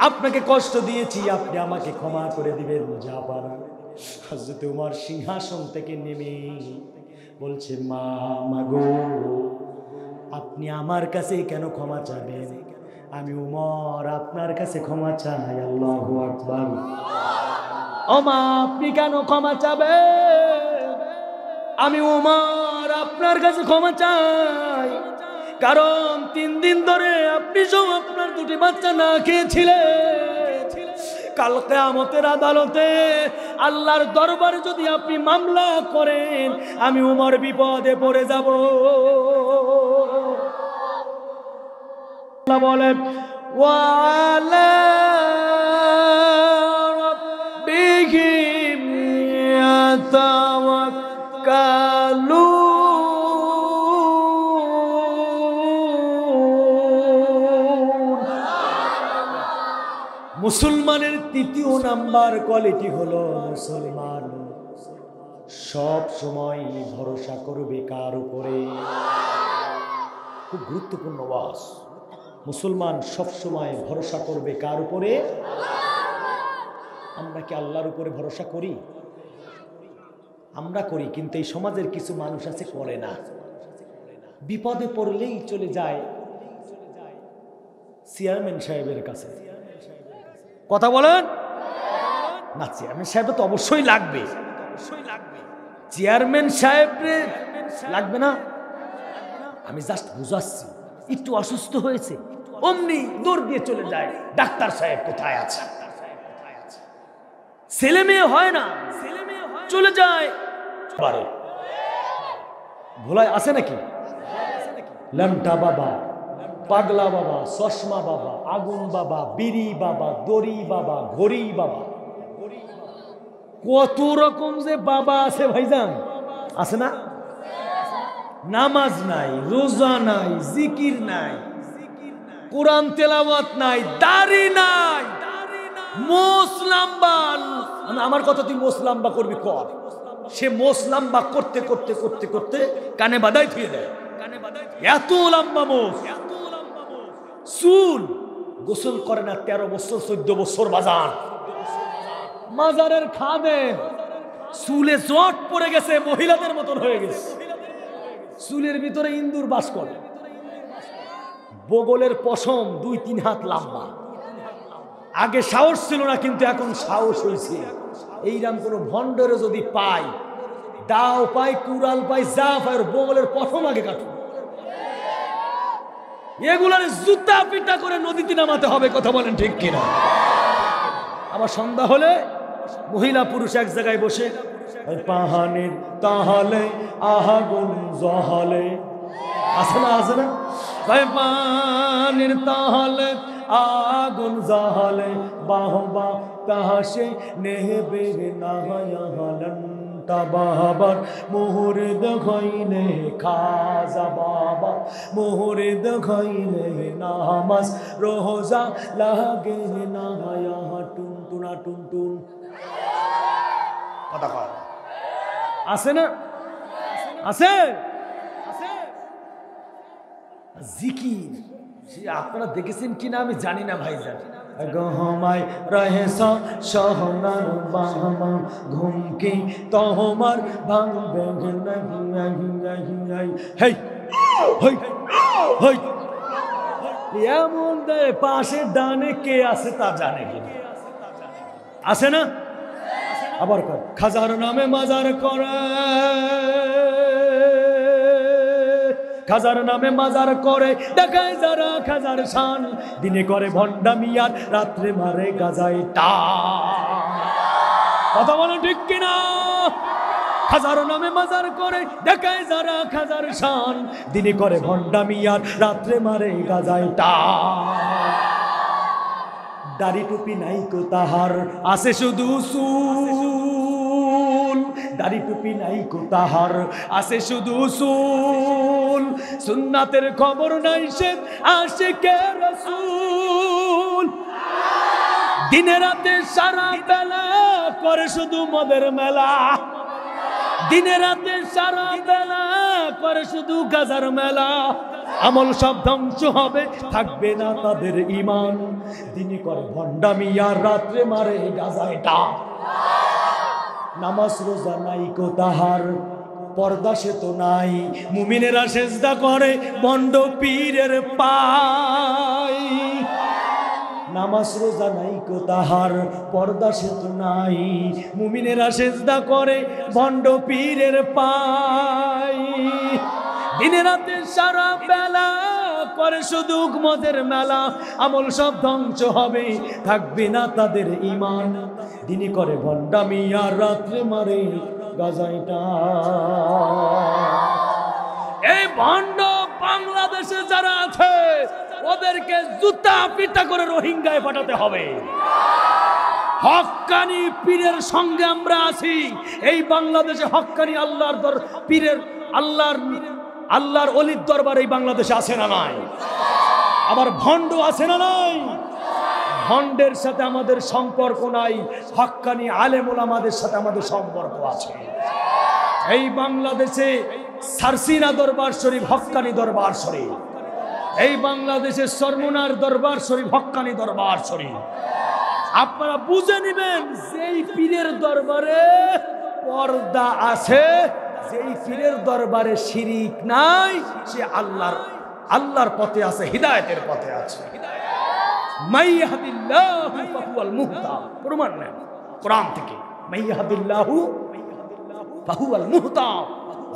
S1: আপনাকে কষ্ট দিয়েছি, আপনি আমাকে ক্ষমা করে দিবেন, যা পারেন। হযরত উমর সিংহাসন থেকে নেমে বলছে, মা, মাগো, আপনি আমার কাছে কেন ক্ষমা চাবেন? আমি উমর আপনার কাছে ক্ষমা চাই। আল্লাহু আকবার। ও মা, আপনি কেন ক্ষমা চাবেন? আমি উমর আপনার কাছে ক্ষমা চাই, কারণ 3 দিন ধরে আপনি সব আপনার দুটি বাচ্চা না খেয়েছিলেন। কাল কিয়ামতের আদালতে আল্লাহর দরবারে যদি আপনি মামলা করেন, আমি উমর বিপদে পড়ে যাব। আল্লাহ বলেন, وعلى ربهم يتوكلون মুসলমানের তৃতীয় নাম্বার কোয়ালিটি হলো মুসলমান সব সময় ভরসা করবে কার উপরে? খুব গুরুত্বপূর্ণ ওয়াজ। মুসলমান সব সময় ভরসা করবে কার উপরে? আমরা কি আল্লাহর উপরে ভরসা করি? আমরা করি, কিন্তু এই সমাজের কিছু মানুষ আছে করে না। বিপদে পড়লেই চলে যায় চেয়ারম্যান সাহেবের কাছে। কথা বলেন না, চেয়ারম্যান সাহেব তো অবশ্যই লাগবে। চেয়ারম্যান সাহেব লাগবে না, আমি জাস্ট বুঝাচ্ছি। একটু অসুস্থ হয়েছে, অমনি দৌড় দিয়ে চলে যায় ডাক্তার সাহেব কোথায় আছে। ছেলে মেয়ে হয় না, চলে যায় ভোলায় আছে নাকি ল্যাংটা বাবা, পাগলা বাবা, চশমা বাবা, আগুন বাবা, বিড়ি বাবা, দড়ি বাবা, ঘড়ি বাবা, কত রকম যে বাবা আছে ভাইজান, আছে না? নামাজ নাই, রোজা নাই, জিকির নাই, কোরআন তেলাওয়াত নাই, দাড়ি নাই, মোস লাম্বা। আমার কথা তুই মোস লাম্বা করবি কর। সে মোস লাম্বা করতে করতে করতে করতে কানে বাদাই থুয়ে দেয়। এত লম্বা মোস, চুল গোসল করে না 13 বছর 14 বছর বাজান। মাজারের খাদে চুলে জট পড়ে গেছে, মহিলাদের মতন হয়ে গেছে। চুলের ভিতরে ইন্দুর বাস করে। বগলের পশম 2-3 হাত লম্বা। আগে সাহস ছিল না, কিন্তু এখন সাহস হয়েছে। এইরকম কোন ভণ্ডরে যদি পাই, দাও পাই, কুড়াল পাই, যা পাই, বগলের পশম আগে কাটুন। এগুলার জুতা পিটা করে নদীতে নামাতে হবে। কথা বলেন ঠিক কিনা? আবার সন্ধ্যা হলে মহিলা পুরুষ এক জায়গায় বসে পাহানের তাহলে আগুন জহলে, আছে না? আছে না? পাহানের তাহলে আগুন জহলে বাহবা তাহাসে নেহবে না হালান বাবার মোহরে দেখাইলে খাজা বাবা, মোহরে দেখাইলে নামাজ রোজা লাগে না টুনটুনা টুনটুন। কথা কয় আছে না? আছে। জিকির আপনারা দেখেছেন কিনা আমি জানি না ভাইজান। গহমায় রহে সোহনার বাহমা ঘুমকি তোহমার ভাঙবে হেই হেই হেই। এমন পাশে ডানে কে আছে তা জানে কিনা? আছে না? আবার কর খাজার নামে মাজার করে, খাজার নামে মাজার করে, দেখায় যারা খাজার শান। দিনে করে ভণ্ডামি আর রাত্রে মারে গাজায় টান। কথা বলে ঠিক কিনা? খাজার নামে মাজার করে, দেখায় যারা খাজার শান। দিনে করে ভণ্ডামি আর রাত্রে মারে গাজায় টান। দাড়ি টুপি নাই কো তাহার, আছে শুধু চুল। দাড়ি টুপি নাই কো তাহার, আছে শুধু চুল। সুন্নাতের খবর নাই সে আশিকে রাসূল। দিনে রাতে সারা বেলা করে শুধু মদের মেলা। দিনে রাতে সারা বেলা করে শুধু গাজার মেলা। আমল সব ধ্বংস হবে, থাকবে না তাদের ঈমান। দিনে করে ভণ্ডামি আর রাত্রে মারে গাজায় টান। নামাজ রোজা নাই কো তাহার, পর্দা সে তো নাই। মুমিনেরা সেজদা করে ভণ্ড পীরের পায়। নামাজ রোজা নাই কো তাহার, পর্দা সে তো নাই। মুমিনেরা সেজদা করে ভণ্ড পীরের পায়। দিনে রাতে সারা বেলা করে শুধু মদের মেলা। আমল সব ধ্বংস হবে, থাকবে না তাদের ঈমান। দিনে করে ভণ্ডামি আর রাত্রে মারে গাজায় টান। এই ভণ্ড বাংলাদেশে যারা আছে ওদেরকে জুতা পিটা করে রোহিঙ্গায় পাঠাতে হবে। হক্কানি পীরের সঙ্গে আমরা আছি। এই বাংলাদেশে হক্কানি আল্লাহর পীরের আল্লাহর অলির দরবার এই বাংলাদেশে আছে না নাই? আবার ভণ্ড আছে না নাই? ভণ্ডের সাথে আমাদের সম্পর্ক নাই, হক্কানি আলেম ওলামাদের সাথে আমাদের সম্পর্ক আছে। এই বাংলাদেশে সারসিনা দরবার শরীফ হক্কানি দরবার শরীফ, এই বাংলাদেশে সরমুনার দরবার শরীফ হক্কানি দরবার শরীফ। আপনারা বুঝে নেবেন, যেই পীরের দরবারে পর্দা আছে, যেই পীরের দরবারে শিরিক নাই, সে আল্লাহর পথে আছে, হিদায়াতের পথে আছে। মাইয়াহদিল্লাহু ফাহুয়াল মুহতাদ, প্রমাণ নেন কোরআন থেকে। মাইয়াহদিল্লাহু ফাহুয়াল মুহতাদ,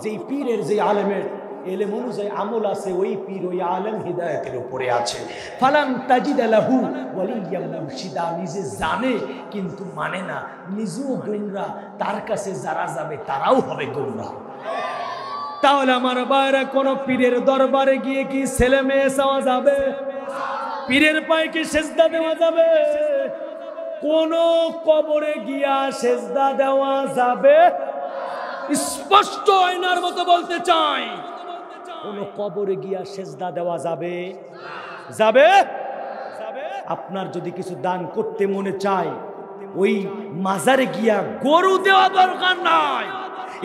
S1: যেই পীরের যে আলেমের এলেম অনুযায়ী আমল আছে, ওই পীর ওই আলেম হিদায়াতের উপরে আছে। ফালান তাজিদা লাহু ওয়ালিয়াম মুরশিদা, নিজে জানে কিন্তু মানে না, নিজেও গুমরা, তার কাছে যারা যাবে তারাও হবে গুমরা। তাহলে আমার বাইরে কোন পীরের দরবারে গিয়ে কি ছেলে মেয়ে চাওয়া যাবে? পীরের পায়ে কি সেজদা দেওয়া যাবে? কোন কবরে গিয়া সেজদা দেওয়া যাবে? স্পষ্ট আয়নার মতো বলতে চাই, কোন কবরে গিয়া সেজদা দেওয়া যাবে? যাবে? আপনার যদি কিছু দান করতে মনে চায়, ওই মাজারে গিয়া গরু দেওয়া দরকার নাই।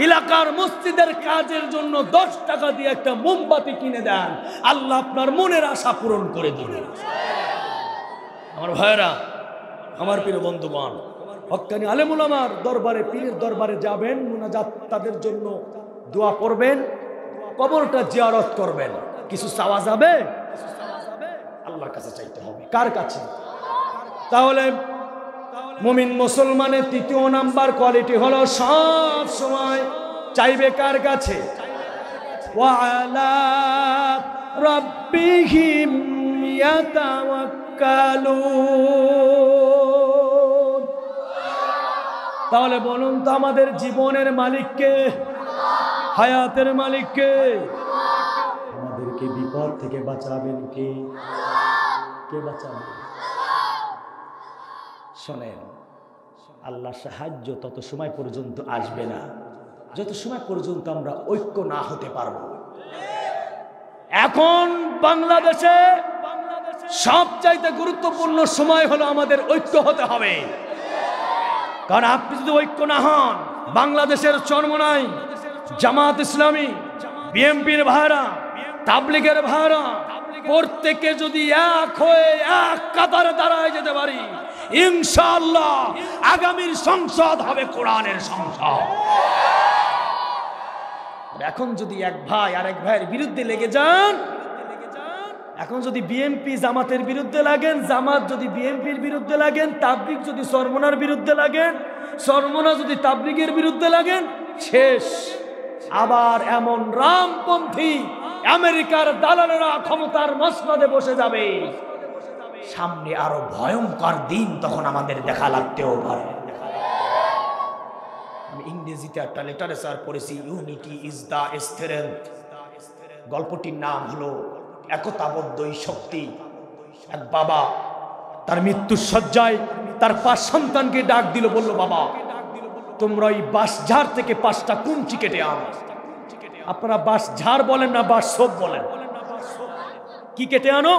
S1: এলাকার মসজিদের কাজের জন্য 10 টাকা দিয়ে একটা মোমবাতি কিনে দেন, আল্লাহ আপনার মনের আশা পূরণ করে দিবেন। আমার ভাইরা, আমার প্রিয় বন্ধুগণ, হক্কানি আলেম ওলামার দরবারে, পীরের দরবারে যাবেন, মুনাজাত তাদের জন্য দোয়া করবেন, কবরটা জিয়ারত করবেন। কিছু চাওয়া যাবে? আল্লাহর কাছে চাইতে হবে। কার কাছে? তাহলে মুমিন মুসলমানের 3য় নাম্বার কোয়ালিটি হলো সব সময় চাইবে কার কাছে? ওয়া আলা রাব্বিহিম ইয়াতাওয়াক্কালুন। তাহলে বলুন তো, আমাদের জীবনের মালিককে, হায়াতের মালিককে? আমাদেরকে বিপদ থেকে বাঁচাবেন কে? কে বাঁচাবেন? শোনেন, আল্লাহ সাহায্য তত সময় পর্যন্ত আসবে না যত সময় পর্যন্ত আমরা ঐক্য না হতে পারবো। এখন বাংলাদেশে সবচাইতে গুরুত্বপূর্ণ সময় হলো আমাদের ঐক্য হতে হবে। কারণ আপনি যদি ঐক্য না হন, বাংলাদেশের চরমোনাই জামাত ইসলামী, বিএনপির ভাইরা, তাবলিগের ভাইরা, প্রত্যেকে যদি এক হয়ে এক কাতারে দাঁড়ায় যেতে পারি, ইনশাআল্লাহ আগামীর সংসদ হবে কোরআনের সংসদ। এখন যদি এক ভাই আরেক ভাইয়ের বিরুদ্ধে লেগে যান, এখন যদি বিএনপি জামাতের বিরুদ্ধে লাগেন, জামাত যদি বিএনপির বিরুদ্ধে লাগেন, তাবলিগ যদি চরমোনার বিরুদ্ধে লাগেন, চরমোনা যদি তাবলিগের বিরুদ্ধে লাগেন, শেষ। আবার এমন রামপন্থী আমেরিকার দালালেরা ক্ষমতার মসনদে বসে যাবে। সামনে আরো ভয়ঙ্কর দিন তখন আমাদের দেখা লাগতেও পারে। আমি ইংরেজিতে একটা লিটারেচার পড়েছি, ইউনিটি ইজ দ্য স্ট্রেংথ। গল্পটির নাম হলো একতাবদ্ধই শক্তি। এক বাবা তার মৃত্যুর শয্যায় তার 5 সন্তানকে ডাক দিল, বলল, বাবা তোমরা ওই বাঁশঝাড় থেকে 5টা কুঞ্চি কেটে আনো। আপনারা বাঁশঝাড় বলেন না বাঁশঝোপ বলেন? কি কেটে আনো?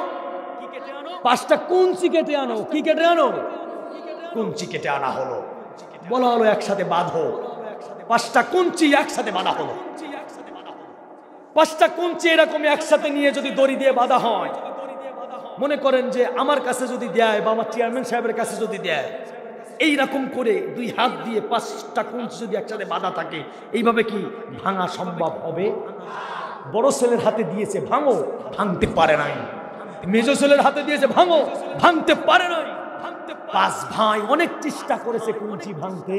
S1: 5টা কুঞ্চি কেটে আনো। কি কেটে আনো? কুঞ্চি কেটে আনা হলো। বলা হলো একসাথে বাঁধো। 5টা কুঞ্চি একসাথে বাঁধা হলো। 5টা কুঞ্চি এরকম একসাথে নিয়ে যদি দড়ি দিয়ে বাঁধা হয়, মনে করেন যে আমার কাছে যদি দেয় বা আমার চেয়ারম্যান সাহেবের কাছে যদি দেয়, এইরকম করে 2 হাত দিয়ে 5টা কুঞ্চি যদি একসাথে বাঁধা থাকে, এইভাবে কি ভাঙা সম্ভব হবে? বড় ছেলের হাতে দিয়েছে, ভাঙো, ভাঙতে পারে নাই। মেজো ছেলের হাতে দিয়েছে, ভাঙো, ভাঙতে পারে নাই। 5 ভাই অনেক চেষ্টা করেছে কুঞ্চি ভাঙতে।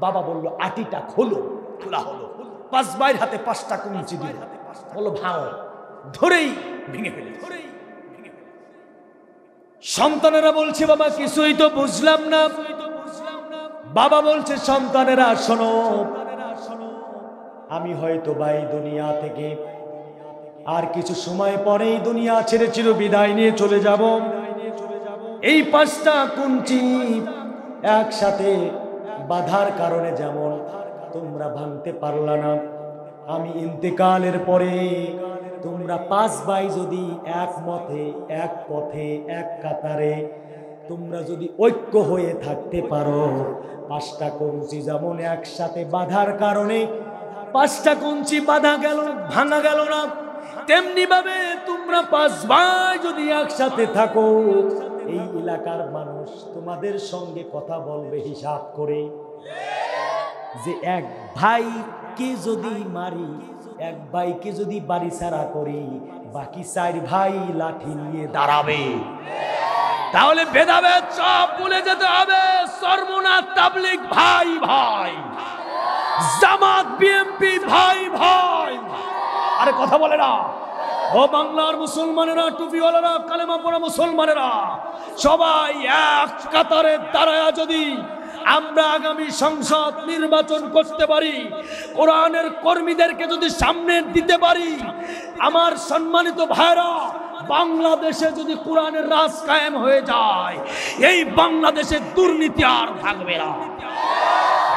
S1: বাবা বলল, আটিটা খোলো। খোলা হলো। 5 ভাইয়ের হাতে 5টা কুঞ্চি দিল, বললো ভাঙো। ধরেই ভেঙে ফেলে। সন্তানেরা বলছে, বাবা কিছুই তো বুঝলাম না। বাবা বলছে, সন্তানেরা শোনো, আমি হয়তো ভাই দুনিয়া থেকে আর কিছু সময় পরেই দুনিয়া ছেড়ে চির বিদায় নিয়ে চলে যাব। এই পাঁচটা কুঞ্চি একসাথে বাধার কারণে যেমন তোমরা ভাঙতে পারলা না, আমি ইন্তেকালের পরে তোমরা পাঁচ ভাই যদি এক মতে, এক পথে, এক কাতারে তোমরা যদি ঐক্য হয়ে থাকতে পারো, পাঁচটা কঞ্চি যেমন একসাথে বাধার কারণে পাঁচটা কঞ্চি বাধা গেল, ভাঙা গেল না, তেমনি ভাবে তোমরা পাঁচ ভাই যদি একসাথে থাকো, এই এলাকার মানুষ তোমাদের সঙ্গে কথা বলবে হিসাব করে যে এক ভাইকে যদি মারি, এক ভাইকে যদি বাড়ি ছাড়া করি, বাকি চার ভাই লাঠি নিয়ে দাঁড়াবে। তাহলে ভেদাভেদ সব ভুলে যেতে হবে। সরমুনা তাবলিগ ভাই ভাই, জামাত বিএনপি ভাই ভাই। আরে কথা বলে না ও বাংলার মুসলমানেরা, টুপিওয়ালারা, কালেমা পড়া মুসলমানেরা, সবাই এক কাতারে দাঁড়ায়া যদি আমরা আগামী সংসদ নির্বাচন করতে পারি, কোরআনের কর্মীদেরকে যদি সামনে দিতে পারি, আমার সম্মানিত ভাইরা, বাংলাদেশে যদি কোরআনের রাজ কায়েম হয়ে যায়, এই বাংলাদেশে দুর্নীতি আর থাকবে না,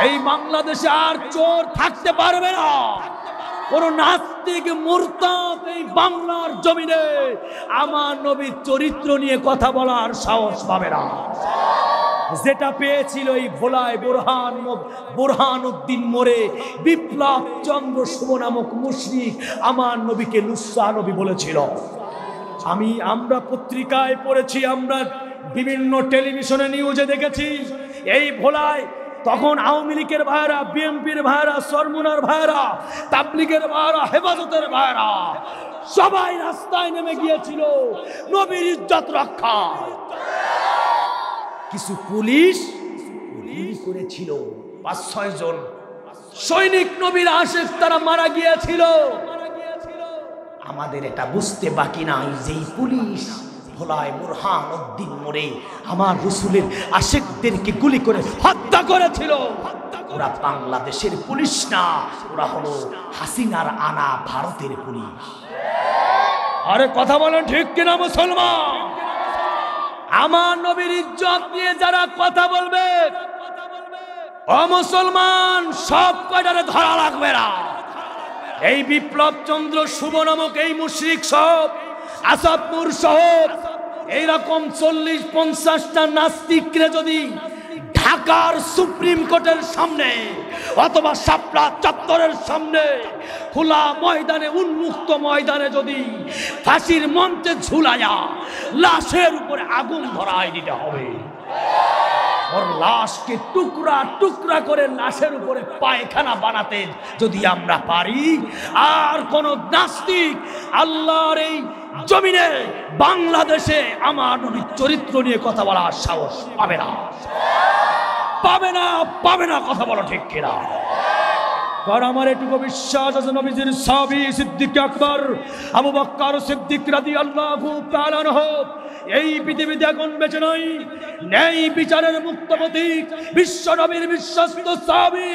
S1: এই বাংলাদেশে আর চোর থাকতে পারবে না, কোন নাস্তিক মুরতাদ এই বাংলার জমিনে আমার নবীর চরিত্র নিয়ে কথা বলার সাহস পাবে না। যেটা পেয়েছিল এই ভোলায় বুরহানুদ্দিন মোরে বিপ্লব চন্দ্র শুভ নামক মুশরিক আমার নবীকে লুচ্চা নবী বলেছিল। আমরা পত্রিকায় পড়েছি, আমরা বিভিন্ন টেলিভিশনে নিউজে দেখেছি, এই ভোলায় তখন আওয়ামী লীগের ভাইরা, বিএনপির ভাইরা, সরমুনার ভাইরা, তাবলিগের ভাইরা, হেফাজতের ভাইরা সবাই রাস্তায় নেমে গিয়েছিল নবীর ইজ্জত রক্ষা। কিছু পুলিশ গুলি করেছিল, ৫-৬ জন সৈনিক নবীর আশিক তারা মারা গিয়েছিল। আমাদের এটা বুঝতে বাকি নাই যে পুলিশ ভোলায় বুরহানুদ্দিন মোরে আমার রাসূলের আশিকদেরকে গুলি করে হত্যা করেছিল। ওরা বাংলাদেশের পুলিশ না, ওরা হলো হাসিনার আনা ভারতের পুলিশ। আরে কথা বলেন ঠিক কিনা মুসলমান? আমার নবীর ইজ্জত নিয়ে যারা কথা বলবে, ও মুসলমান, সব কয়টারে ধরা লাগবে না। এই বিপ্লব চন্দ্র শুভ নামক এই মুশরিক সব, আসাদপুর সহ এইরকম 40-50টা নাস্তিকরে যদি ঢাকার সুপ্রিম কোর্টের সামনে অথবা শাপলা চত্বরের সামনে খোলা ময়দানে, উন্মুক্ত ময়দানে যদি ফাঁসির মঞ্চে ঝুলায়া লাশের উপরে আগুন ধরায় দিতে হবে। ওর লাশকে টুকরা টুকরা করে লাশের উপরে পায়খানা বানাতে যদি আমরা পারি, আর কোন নাস্তিক আল্লাহর এই জমিনে বাংলাদেশে আমার নবীর চরিত্র নিয়ে কথা বলার সাহস পাবে না, পাবে না, পাবে না। কথা বলো ঠিক কিনা? কারণ আমার এটুকু বিশ্বাস আছে, নবীজির সাহাবী সিদ্দিক আকবর আবু বকর সিদ্দিক রাদিয়াল্লাহু তাআলা আনহু এই পৃথিবীতে এখন বেঁচে নাই। ন্যায় বিচারের মুক্ত প্রতীক বিশ্ব নবীর বিশ্বস্ত সাহাবী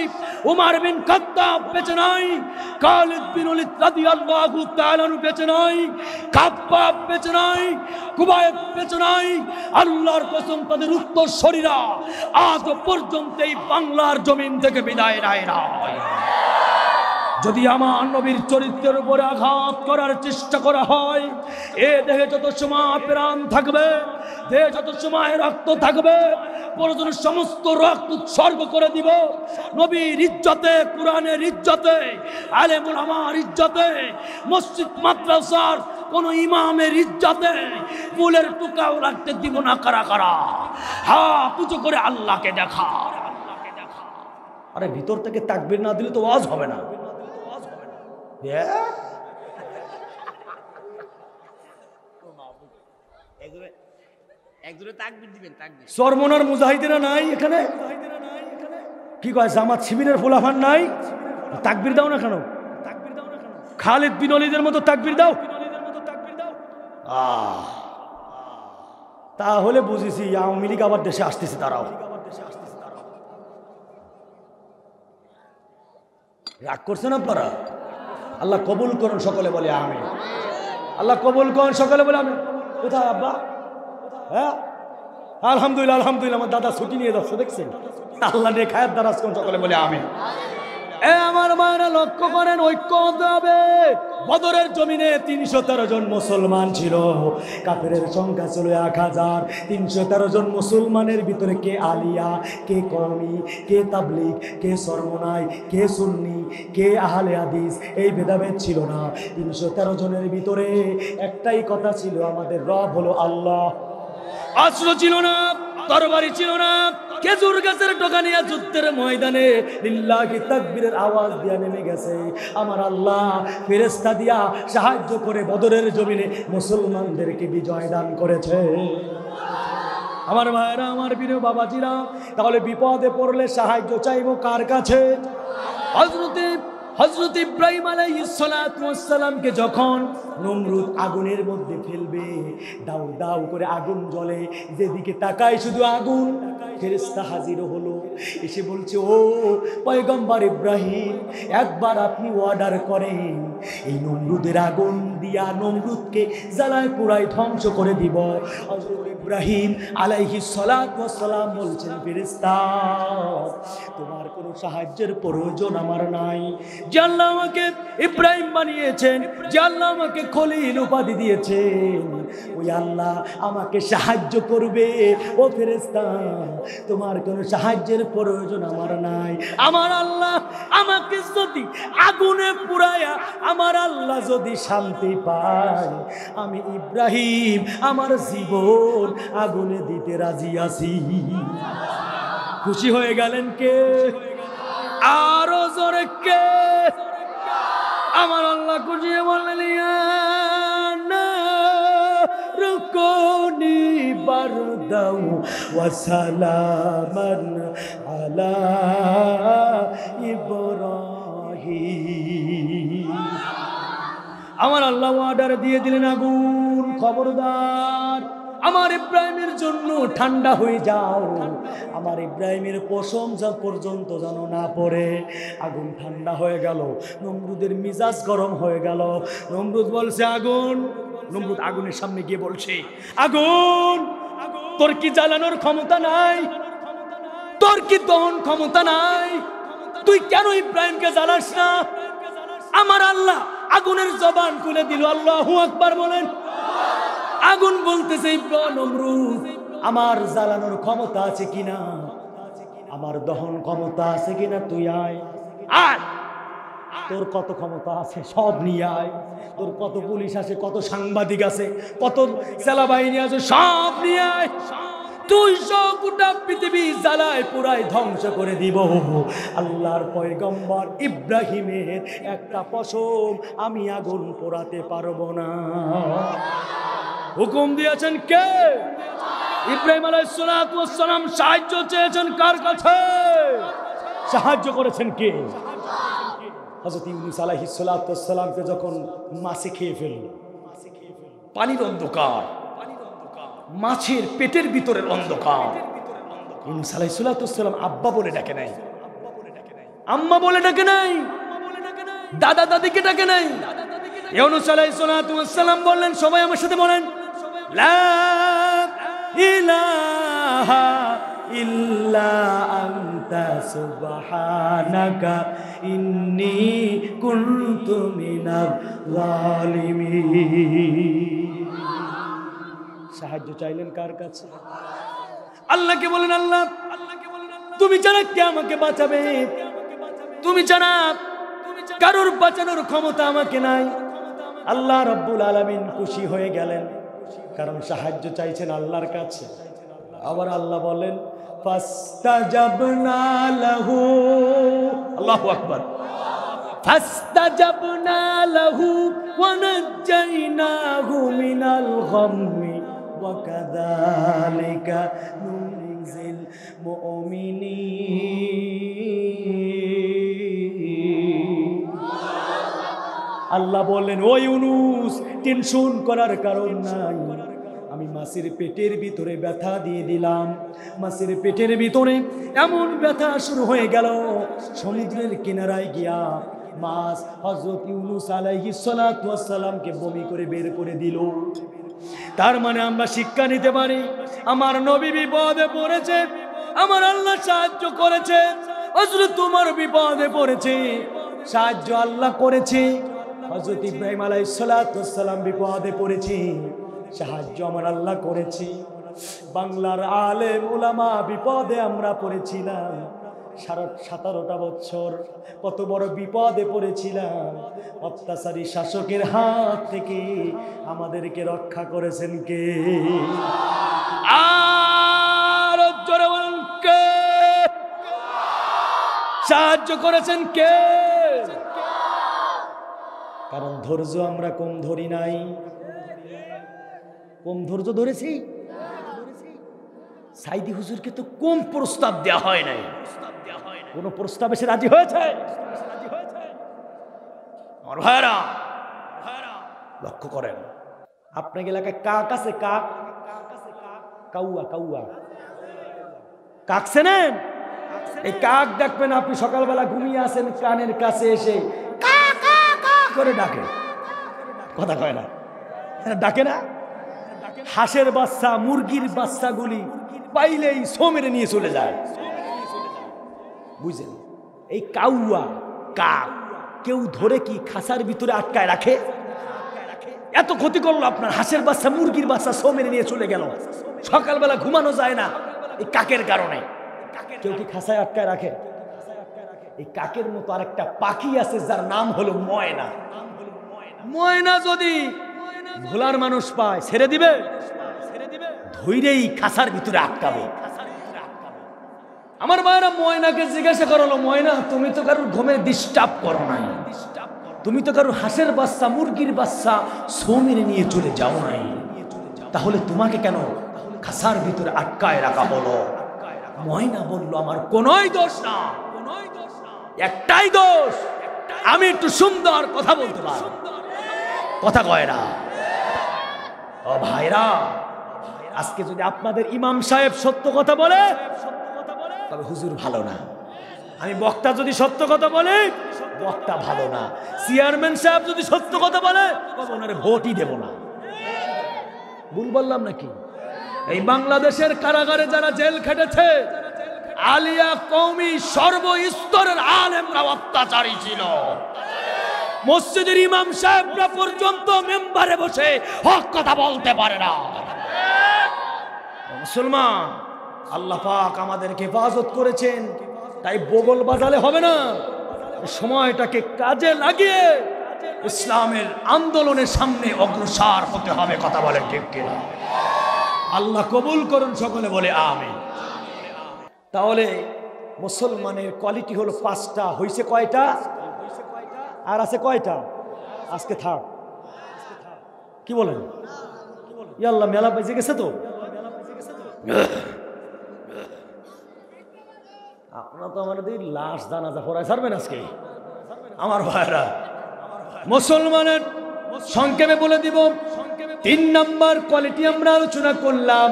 S1: উমর বিন খাত্তাব বেঁচে নাই, খালিদ বিন ওয়ালিদ রাদিয়াল্লাহু তাআলা আনহু বেঁচে নাই, খাব্বাব বেঁচে নাই, কুবাইব বেঁচে নাই। আল্লাহর কসম, তাদের উত্তরসূরিরা আজ পর্যন্ত এই বাংলার জমিন থেকে বিদায় নেয় না। যদি আমার নবীর চরিত্রের উপরে আঘাত করার চেষ্টা করা হয়, এ দেহে যত সময় প্রাণ থাকবে, দেহে যত সময় রক্ত থাকবে, প্রয়োজনে সমস্ত রক্ত উৎসর্গ করে দিব নবীর ইজ্জতে, কোরআনের ইজ্জতে, আলেম উলামার ইজ্জতে, মসজিদ মাদ্রাসার কোন ইমামের ইজ্জতে ফুলের টুকাও রাখতে দিব না। কারা কারা হাত উঁচু করে আল্লাহকে দেখা। আরে ভিতর থেকে তাকবীর না দিলে তো ওয়াজ হবে না। সরমনার মুজাহিদেরা নাই এখানে? কি কয় জামাত শিবিরের ফুলাফান নাই? তাকবীর দাও না কেন? খালিদ বিন ওয়ালিদের মতো তাকবীর দাও। তাহলে বুঝেছি আওয়ামী লীগ আবার দেশে আসতেছে। তারাও রাগ করছেন আপনারা? আল্লাহ কবুল করুন, সকলে বলে আমিন। আল্লাহ কবুল করুন, সকলে বলে আমিন। কোথায় আব্বা? হ্যাঁ, আলহামদুলিল্লাহ আলহামদুলিল্লাহ, আমার দাদা ছুটি নিয়ে যাচ্ছে দেখছেন। আল্লাহ নিয়ে খায়াত দারাজ করুন, সকলে বলে আমিন। আমার মায়েরা লক্ষ্য করেন, ঐক্য হতে হবে। বদরের জমিনে 313 জন মুসলমান ছিল, কাফেরের সংখ্যা ছিল 1000। 313 জন মুসলমানের ভিতরে কে আলিয়া, কে কওমি, কে তাবলিগ, কে সরমনাই, কে সুন্নি, কে আহলে হাদিস, এই ভেদাভেদ ছিল না। 313 জনের ভিতরে একটাই কথা ছিল, আমাদের রব হলো আল্লাহ। অস্ত্র ছিল না, তরবারি ছিল না, খেজুর গাছের টোকা নিয়ে যুদ্ধের ময়দানে লিল্লাহি তাকবীরের আওয়াজ দিয়া নেমে গেছে। আমার আল্লাহ ফেরেশতা দিয়া সাহায্য করে বদরের জমিনে মুসলমানদেরকে বিজয় দান করেছে। আমার ভাইরা, আমার প্রিয় বাবাজিরা, তাহলে বিপদে পড়লে সাহায্য চাইবো কার কাছে? হযরত ইব্রাহিম আলাইহিস সালাতু ওয়াস সালামকে যখন নমরুদ আগুনের মধ্যে ফেলবে, দাউ দাউ করে আগুন জ্বলে, যেদিকে তাকায় শুধু আগুন। ফেরেশতা হাজির হলো, এসে বলছে, ও পয়গম্বর ইব্রাহিম, একবার আপনি অর্ডার করেন, এই নমরুদের আগুন দিয়া নমরুদকে জ্বালায় পুরাই ধ্বংস করে দিব। হযরত ইব্রাহিম আলাইহিস সালাতু ওয়াস সালাম বলছেন, ফেরেশতা, তোমার কোনো সাহায্যের প্রয়োজন আমার নাই। যে আল্লাহ আমাকে ইব্রাহিম বানিয়েছেন, যে আল্লাহ আমাকে খলিল উপাধি দিয়েছেন, ওই আল্লাহ আমাকে সাহায্য করবে। ও ফেরেশতা, তোমার কোনো সাহায্যের প্রয়োজন আমার নাই। আমার আল্লাহ আমাকে যদি আগুনে পুরায়া আমার আল্লাহ যদি শান্তি পায়, আমি ইব্রাহিম আমার জীবন আগুনে দিতে রাজি আছি। খুশি হয়ে গেলেন কে? আরো জোরে কে? আমার আল্লাহ খুশি বললেন, রুকুনি বারদাউ ওয়া সালামান আলা ইব্রাহিম। আমার আল্লাহ অর্ডার দিয়ে দিলেন, আগুন খবরদার আমার ইব্রাহিমের জন্য ঠান্ডা হয়ে যাও, আমার ইব্রাহিমের পশম যা পর্যন্ত যেন না পড়ে। আগুন ঠান্ডা হয়ে গেল, নমরুদের মিজাজ গরম হয়ে গেল। নমরুদ বলছে, আগুন। নমরুদ আগুনের সামনে গিয়ে বলছে, আগুন, তোর কি জ্বালানোর ক্ষমতা নাই? তোর কি দহন ক্ষমতা নাই? তুই কেন ইব্রাহিমকে জ্বালাস না? আমার আল্লাহ আগুনের জবান খুলে দিল। আল্লাহু আকবার বলেন। আগুন বলতেছে, নমরুদ, আমার জ্বালানোর ক্ষমতা আছে কিনা, আমার দহন ক্ষমতা আছে কিনা, তুই আয়। আয়, তোর কত ক্ষমতা আছে সব নিয়ে আয়। তোর কত পুলিশ আছে, কত সাংবাদিক আছে, কত সেনাবাহিনী আছে, সব নিয়ে আয়। তুই সব গোটা পৃথিবী জ্বালায় পুরাই ধ্বংস করে দিব। আল্লাহর পয়গম্বর ইব্রাহিমের একটা পশম আমি আগুন পোড়াতে পারবো না। হুকুম দিয়েছেন কে? ইব্রাহিম আলাইহিস সালাতু ওয়াস সালাম সাহায্য চেয়েছেন কার কাছে? সাহায্য করেছেন কে? হযরত ইউনূস আলাইহিস সালাতু ওয়াস সালামকে যখন মাছে খেয়ে ফেলল, পানির অন্ধকার, মাছের পেটের ভিতরের অন্ধকার, ইউনূস আলাইহিস সালাতু ওয়াস সালাম আব্বা বলে ডাকে নাই, আম্মা বলে ডাকে নাই, দাদা দাদিকে ডাকে নাই। ইউনূস আলাইহিস সালাতু ওয়াস সালাম বললেন, সবাই আমার সাথে বলেন, লা ইলাহা ইল্লা আনতা সুবহানাকা ইন্নী কুনতু মিনাজ জালিমিন। সাহায্য চাইলেন কার কাছে? আল্লাহকে বলেন, আল্লাহ তুমি ছাড়া কে আমাকে বাঁচাবে? তুমি ছাড়া কারোর বাঁচানোর ক্ষমতা আমাকে নাই। আল্লাহ রাব্বুল আলামিন খুশি হয়ে গেলেন, কারণ সাহায্য চাইছেন আল্লাহর কাছে। আবার আল্লাহ বলেন, ফাস্তাজাবনা লাহু, আল্লাহু আকবার, ফাস্তাজাবনা লাহু ওয়া নাজ্জাইনাহু মিনাল গাম্মি ওয়া কাযালিকা নুনজিল মুমিনিন। আল্লাহ বললেন, ও ইউনূস, টেনশন করার কারণ নাই, আমি মাছের পেটের ভিতরে ব্যথা দিয়ে দিলাম। মাছের পেটের ভিতরে এমন ব্যথা শুরু হয়ে গেল, সমুদ্রের কিনারায় গিয়া মাছ হযরত ইউনূস আলাইহিস সালাতু ওয়াস সালামকে বমি করে বের করে দিল। তার মানে আমরা শিক্ষা নিতে পারি, আমার নবী বিপদে পড়েছে, আমার আল্লাহ সাহায্য করেছে। হযরত তোমার বিপদে পড়েছে, সাহায্য আল্লাহ করেছে। হযরত ইব্রাহিম আলাইহিস সালাতু ওয়াস সালাম বিপদে পড়েছে, সাহায্য আমার আল্লাহ করেছে। বাংলার আলেম উলামা বিপদে আমরা পড়েছিলাম, 17টা বছর কত বড় বিপদে পড়েছিলাম। অত্যাচারী শাসকের হাত থেকে আমাদেরকে রক্ষা করেছেন কে? আর জোরে বলুন কে? সাহায্য করেছেন কে? কারণ ধৈর্য আমরা কম ধরি নাই। কম ধৈর্য ধরেছি? সাইদি হুজুরকে তো কম প্রস্তাব দেওয়া হয় নাই। কোন প্রস্তাবে সে রাজি হয়েছে? আমার ভাইরা লক্ষ্য করেন, আপনার এলাকায় কাক আছে? কাক, কাউয়া, কাউয়া, কাক চেনেন? এই কাক ডাকবেন আপনি সকালবেলা ঘুমিয়ে আসেন, কানের কাছে এসে কা কা কা করে ডাকে। কথা কয় না? ডাকে না? হাঁসের বাচ্চা, মুরগির বাচ্চাগুলি পাইলেই ছো মেরে নিয়ে চলে যায়। বুঝলেন? এই কাউয়া, কাক কেউ ধরে কি খাঁচার ভিতরে আটকায় রাখে? এত ক্ষতি করলো আপনার, হাঁসের বাচ্চা, মুরগির বাচ্চা ছো মেরে নিয়ে চলে গেল। সকালবেলা ঘুমানো যায় না এই কাকের কারণে। কেউ কি খাঁচায় আটকায় রাখে? এই কাকের মতো আরেকটা পাখি আছে যার নাম হলো ময়না। ময়না যদি ভোলার মানুষ পায় ছেড়ে দিবে? ধৈরেই খাঁচার ভিতরে আটকাবে। আমার মায়েরা ময়নাকে জিজ্ঞাসা করলো, ময়না তুমি তো কারোর ঘুমে ডিস্টার্ব করো নাই, তুমি তো কারোর হাঁসের বাচ্চা, মুরগির বাচ্চা ছো মেরে নিয়ে চলে যাও নাই, তাহলে তোমাকে কেন খাঁচার ভিতরে আটকায় রাখা হলো? ময়না বলল, আমার কোনোই দোষ না, একটাই দোষ, আমি একটু সুন্দর কথা বলতে পারি। কথা কয় না? ও ভাইরা, আজকে যদি আপনাদের ইমাম সাহেব সত্য কথা বলে তবে হুজুর ভালো না। আমি বক্তা যদি সত্য কথা বলে বক্তা ভালো না। চেয়ারম্যান সাহেব যদি সত্য কথা বলে তবে ওনারে ভোটই দেব না। ভুল বললাম নাকি? এই বাংলাদেশের কারাগারে যারা জেল খেটেছে, আলিয়া কওমি সর্বস্তরের আলেমরা অত্যাচারী ছিল। মসজিদের ইমাম সাহেবরা পর্যন্ত মেম্বারে বসে হক কথা বলতে পারে না। মুসলমান, আল্লাহ পাক আমাদেরকে হেফাজত করেছেন, তাই বগল বাজালে হবে না। সময়টাকে কাজে লাগিয়ে ইসলামের আন্দোলনের সামনে অগ্রসর হতে হবে। কথা বলে ঠিক কিনা? আল্লাহ কবুল করুন, সকলে বলে আমিন। তাহলে মুসলমানের কোয়ালিটি হলো 5টা। হইছে কয়টা? আর আছে কয়টা? আজকে থাক। কি বলেন? ইয়াল্লাহ, মেলা বেজে গেছে তো। আপনারা তো আমাদের লাশ জানাজা পড়ায় ছাড়বেন আজকে। আমার ভাইরা, মুসলমানের সংক্ষেপে বলে দিব, 3 নাম্বার কোয়ালিটি আমরা আলোচনা করলাম।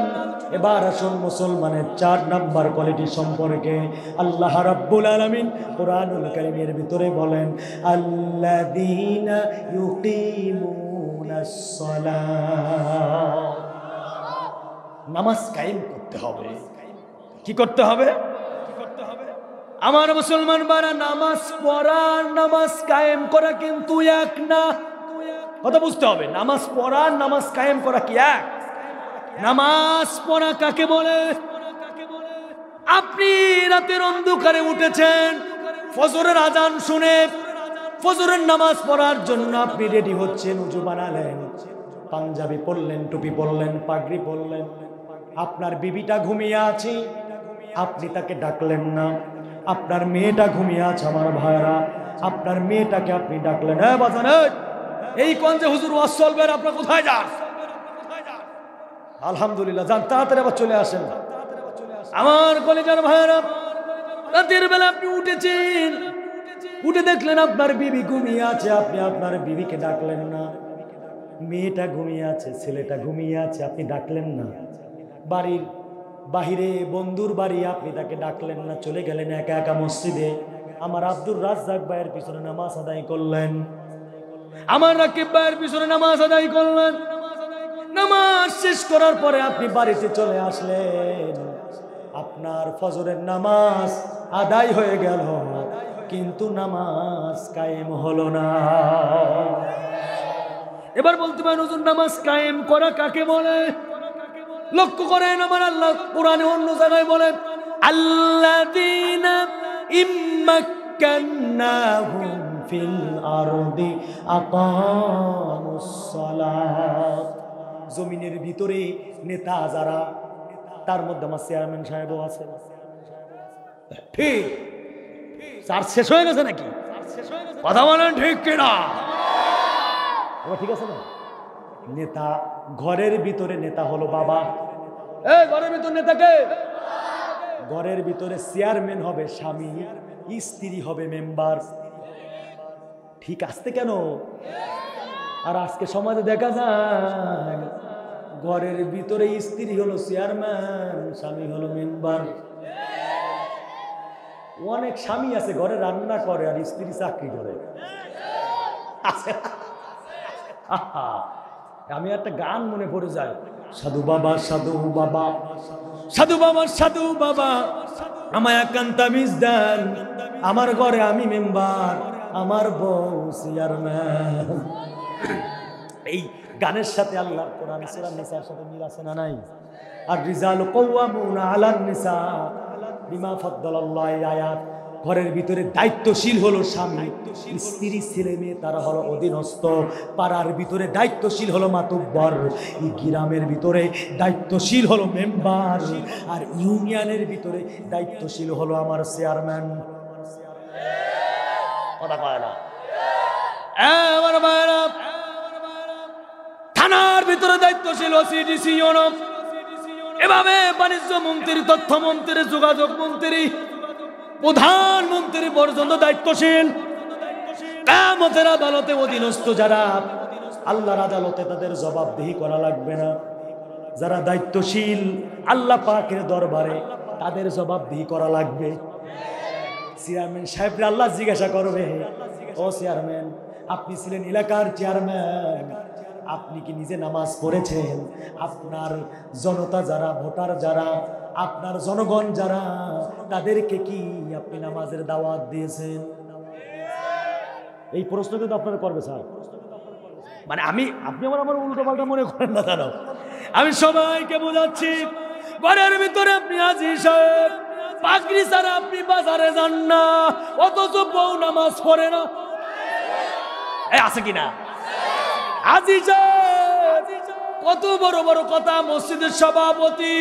S1: এবার আসুন মুসলমানের 4 নাম্বার কোয়ালিটি সম্পর্কে। আল্লাহ রাব্বুল আলামিন কোরআনুল কারীমের ভিতরে বলেন, আল্লাযীনা ইউকিমুনাস সালাহ। নামাজ কায়েম করতে হবে। কি করতে হবে? আমার মুসলমান বারা, নামাজ পড়া, নামাজ কায়েম করা কিন্তু এক না। কথা বুঝতে হবে, নামাজ পড়া, নামাজ কায়েম করা কি এক? নামাজ পড়া কাকে বলে? আপনি রাতের অন্ধকারে উঠেছেন, ফজরের আজান শুনে ফজরের নামাজ পড়ার জন্য আপনি রেডি হচ্ছেন, উজু বানালেন, পাঞ্জাবি পরলেন, টুপি পরলেন, পাগড়ি পরলেন। আপনার বিবিটা ঘুমিয়ে আছে, আপনি তাকে ডাকলেন না। আপনার মেয়েটা ঘুমিয়ে আছে, আমার ভাইরা, আপনার মেয়েটাকে আপনি ডাকলেন, হ্যাঁ বাজান, এই কোন যে হুজুর ওয়াজ চলবে, আপনার কোথায় যান? আলহামদুলিল্লাহ, যান, তাড়াতাড়ি আবার চলে আসেন। আমার কলেজের ভাইরা, রাতের বেলা আপনি উঠেছেন, উঠে দেখলেন আপনার বিবি ঘুমিয়ে আছে, আপনি আপনার বিবিকে ডাকলেন না। মেয়েটা ঘুমিয়ে আছে, ছেলেটা ঘুমিয়ে আছে, আপনি ডাকলেন না। বাড়ির বাহিরে বন্ধুর বাড়ি, আপনি তাকে ডাকলেন না, চলে গেলেন একা একা মসজিদে। আমার আব্দুর রাজ্জাক ভাইয়ের পিছনে নামাজ আদায় করলেন, আমার রাকিব ভাইয়ের পিছনে নামাজ আদায় করলেন। নামাজ শেষ করার পরে আপনি বাড়িতে চলে আসলেন, আপনার ফজরের নামাজ আদায় হয়ে গেল, কিন্তু নামাজ কায়েম হলো না। এবার বলতে পারেন হুজুর নামাজ কায়েম করা কাকে বলে? লক্ষ্য করেন আমার আল্লাহ কোরআনে অন্য জায়গায় বলেন, আল্লাযীনা ইম্মাক্কান্নাহুম ফিল আরদি আকামুস সালাত। জমিনের ভিতরে নেতা যারা, তার মধ্যে আমার চেয়ারম্যান সাহেবও আছে। ঠিক চার্জ শেষ হয়ে গেছে নাকি? কথা বলেন ঠিক কিনা? ঠিক আছে না? নেতা ঘরের ভিতরে নেতা হলো বাবা। ঘরের ভিতরে নেতাকে, ঘরের ভিতরে চেয়ারম্যান হবে স্বামী, স্ত্রী হবে মেম্বার। ঠিক আসতে কেন? আর আজকে সমাজে দেখা যায় ঘরের ভিতরে স্ত্রী হলো চেয়ারম্যান, স্বামী হলো মেম্বার। অনেক স্বামী আছে ঘরে রান্না করে আর স্ত্রী চাকরি করে। আমি একটা গান মনে পড়ে যায়, সাধু বাবা সাধু বাবা, সাধু বাবা সাধু বাবা, আমায় একান্তা মিস দেন, আমার ঘরে আমি মেম্বার, আমার বউ চেয়ারম্যান। এই গানের সাথে আল্লাহর কোরআন সূরা নিসার সাথে মিল আছে না নাই? আর রিজালু কাওয়ামুনা আলান নিসা বিমা ফাদ্দালাল্লাহু আয়াত। ঘরের ভিতরে দায়িত্বশীল হলো স্বামী, স্ত্রী ছেলে মেয়ে তারা হলো অধীনস্থ। পাড়ার ভিতরে দায়িত্বশীল হলো মাতুব্বর, এই গ্রামের ভিতরে দায়িত্বশীল হলো মেম্বার, আর ইউনিয়নের ভিতরে দায়িত্বশীল হলো আমার চেয়ারম্যান। কথা কয় না? আমার ভাইরা, থানার ভিতরে দায়িত্বশীল ওসি ডিসি ইউনো, এভাবে বাণিজ্য মন্ত্রী, তথ্যমন্ত্রী, যোগাযোগ মন্ত্রী, প্রধানমন্ত্রী পর্যন্ত দায়িত্বশীল। কিয়ামতের আদালতে অধীনস্থ যারা, আল্লাহর আদালতে তাদের জবাবদিহি করা লাগবে না। যারা দায়িত্বশীল আল্লাহ পাকের দরবারে তাদের জবাবদিহি করা লাগবে। চেয়ারম্যান সাহেবরে আল্লাহ জিজ্ঞাসা করবে, ও চেয়ারম্যান, আপনি ছিলেন এলাকার চেয়ারম্যান, আপনি কি নিজে নামাজ পড়েছেন? আপনার জনতা যারা, ভোটার যারা, আপনার জনগণ যারা, তাদেরকে কি আপনি নামাজের দাওয়াত দিয়েছেন? এই প্রশ্ন কিন্তু আপনারা করবে স্যার। মানে আপনি আমার উল্টো পাল্টা মনে করেন না দাঁড়াও, আমি সবাইকে বোঝাচ্ছি। ঘরের ভিতরে আপনি আজি সাহেব, পাগড়ি ছাড়া আপনি বাজারে যান না, অথচ বউ নামাজ পড়ে না। আছে কিনা? আজি সাহেব কত বড় বড় কথা, মসজিদের সভাপতি,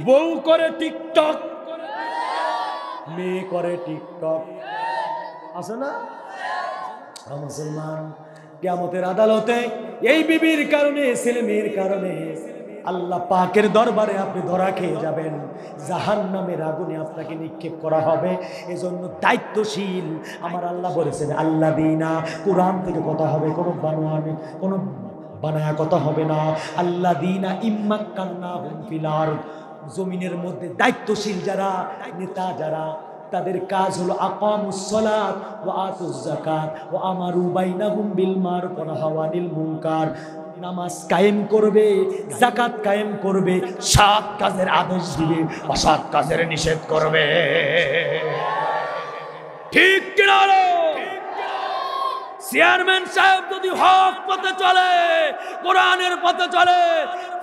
S1: বউ করে টিকটক, মেয়ে করে টিকটক, আছে না? মুসলমান কিয়ামতের আদালতে এই বিবির কারণে, ছেলে মেয়ের কারণে আল্লাহ পাকের দরবারে আপনি ধরা খেয়ে যাবেন, জাহান্নামের আগুনে আপনাকে নিক্ষেপ করা হবে। এজন্য দায়িত্বশীল আমার আল্লাহ বলেছেন, আল্লাযীনা, কোরআন থেকে কথা হবে, কোনো বানোয়ানি, কোনো বানায়া কথা হবে না। আল্লাযীনা ইম্মাক্কান্নাহুম ফিল আরদ, জমিনের মধ্যে দায়িত্বশীল যারা, নেতা যারা, তাদের কাজ হলো আকামুস সালাত ওয়া আতুজ যাকাত ওয়া আমারু বাইনাহুম বিল মারুফ ওয়া নাহাউ আনিল মুনকার। নামাজ কায়েম করবে, যাকাত কায়েম করবে, সৎ কাজের আদেশ দিবে, অসৎ কাজের নিষেধ করবে। ঠিক কিনা? চেয়ারম্যান সাহেব যদি হক পথে চলে, কোরআনের পথে চলে,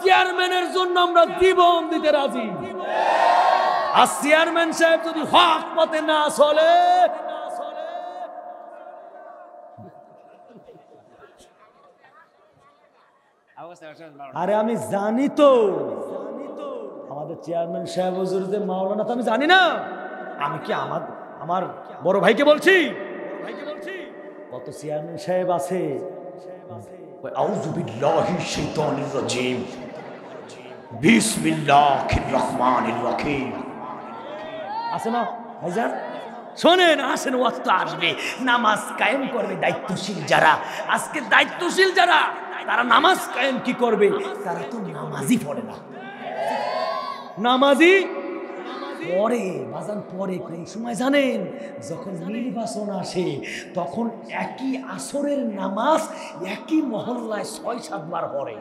S1: চেয়ারম্যানের জন্য আমরা জীবন দিতে রাজি। আর চেয়ারম্যান সাহেব যদি হক পথে না চলে, আরে আমি জানি তো আমাদের চেয়ারম্যান সাহেব হুজুর যে মাওলানা, তো আমি জানি না, আমি কি আমার বড় ভাইকে বলছি? কত চেয়ারম্যান সাহেব আছে, আউযু বিল্লাহি শাইতানির রাজিম, বিসমিল্লাহির রহমানির রহিম, আছে না ভাইজান? শোনেন, আসেন, ওয়াজ তো আসবে। নামাজ কায়েম করবে দায়িত্বশীল যারা। আজকে দায়িত্বশীল যারা, তারা নামাজ কায়েম কি করবে? তারা তো নামাজই পড়ে না। নামাজি পরে বাজান পরে কোন সময় জানেন? যখন নির্বাচন আসে তখন একই আসরের নামাজ একই মহল্লায় 6-7 বার পড়ে।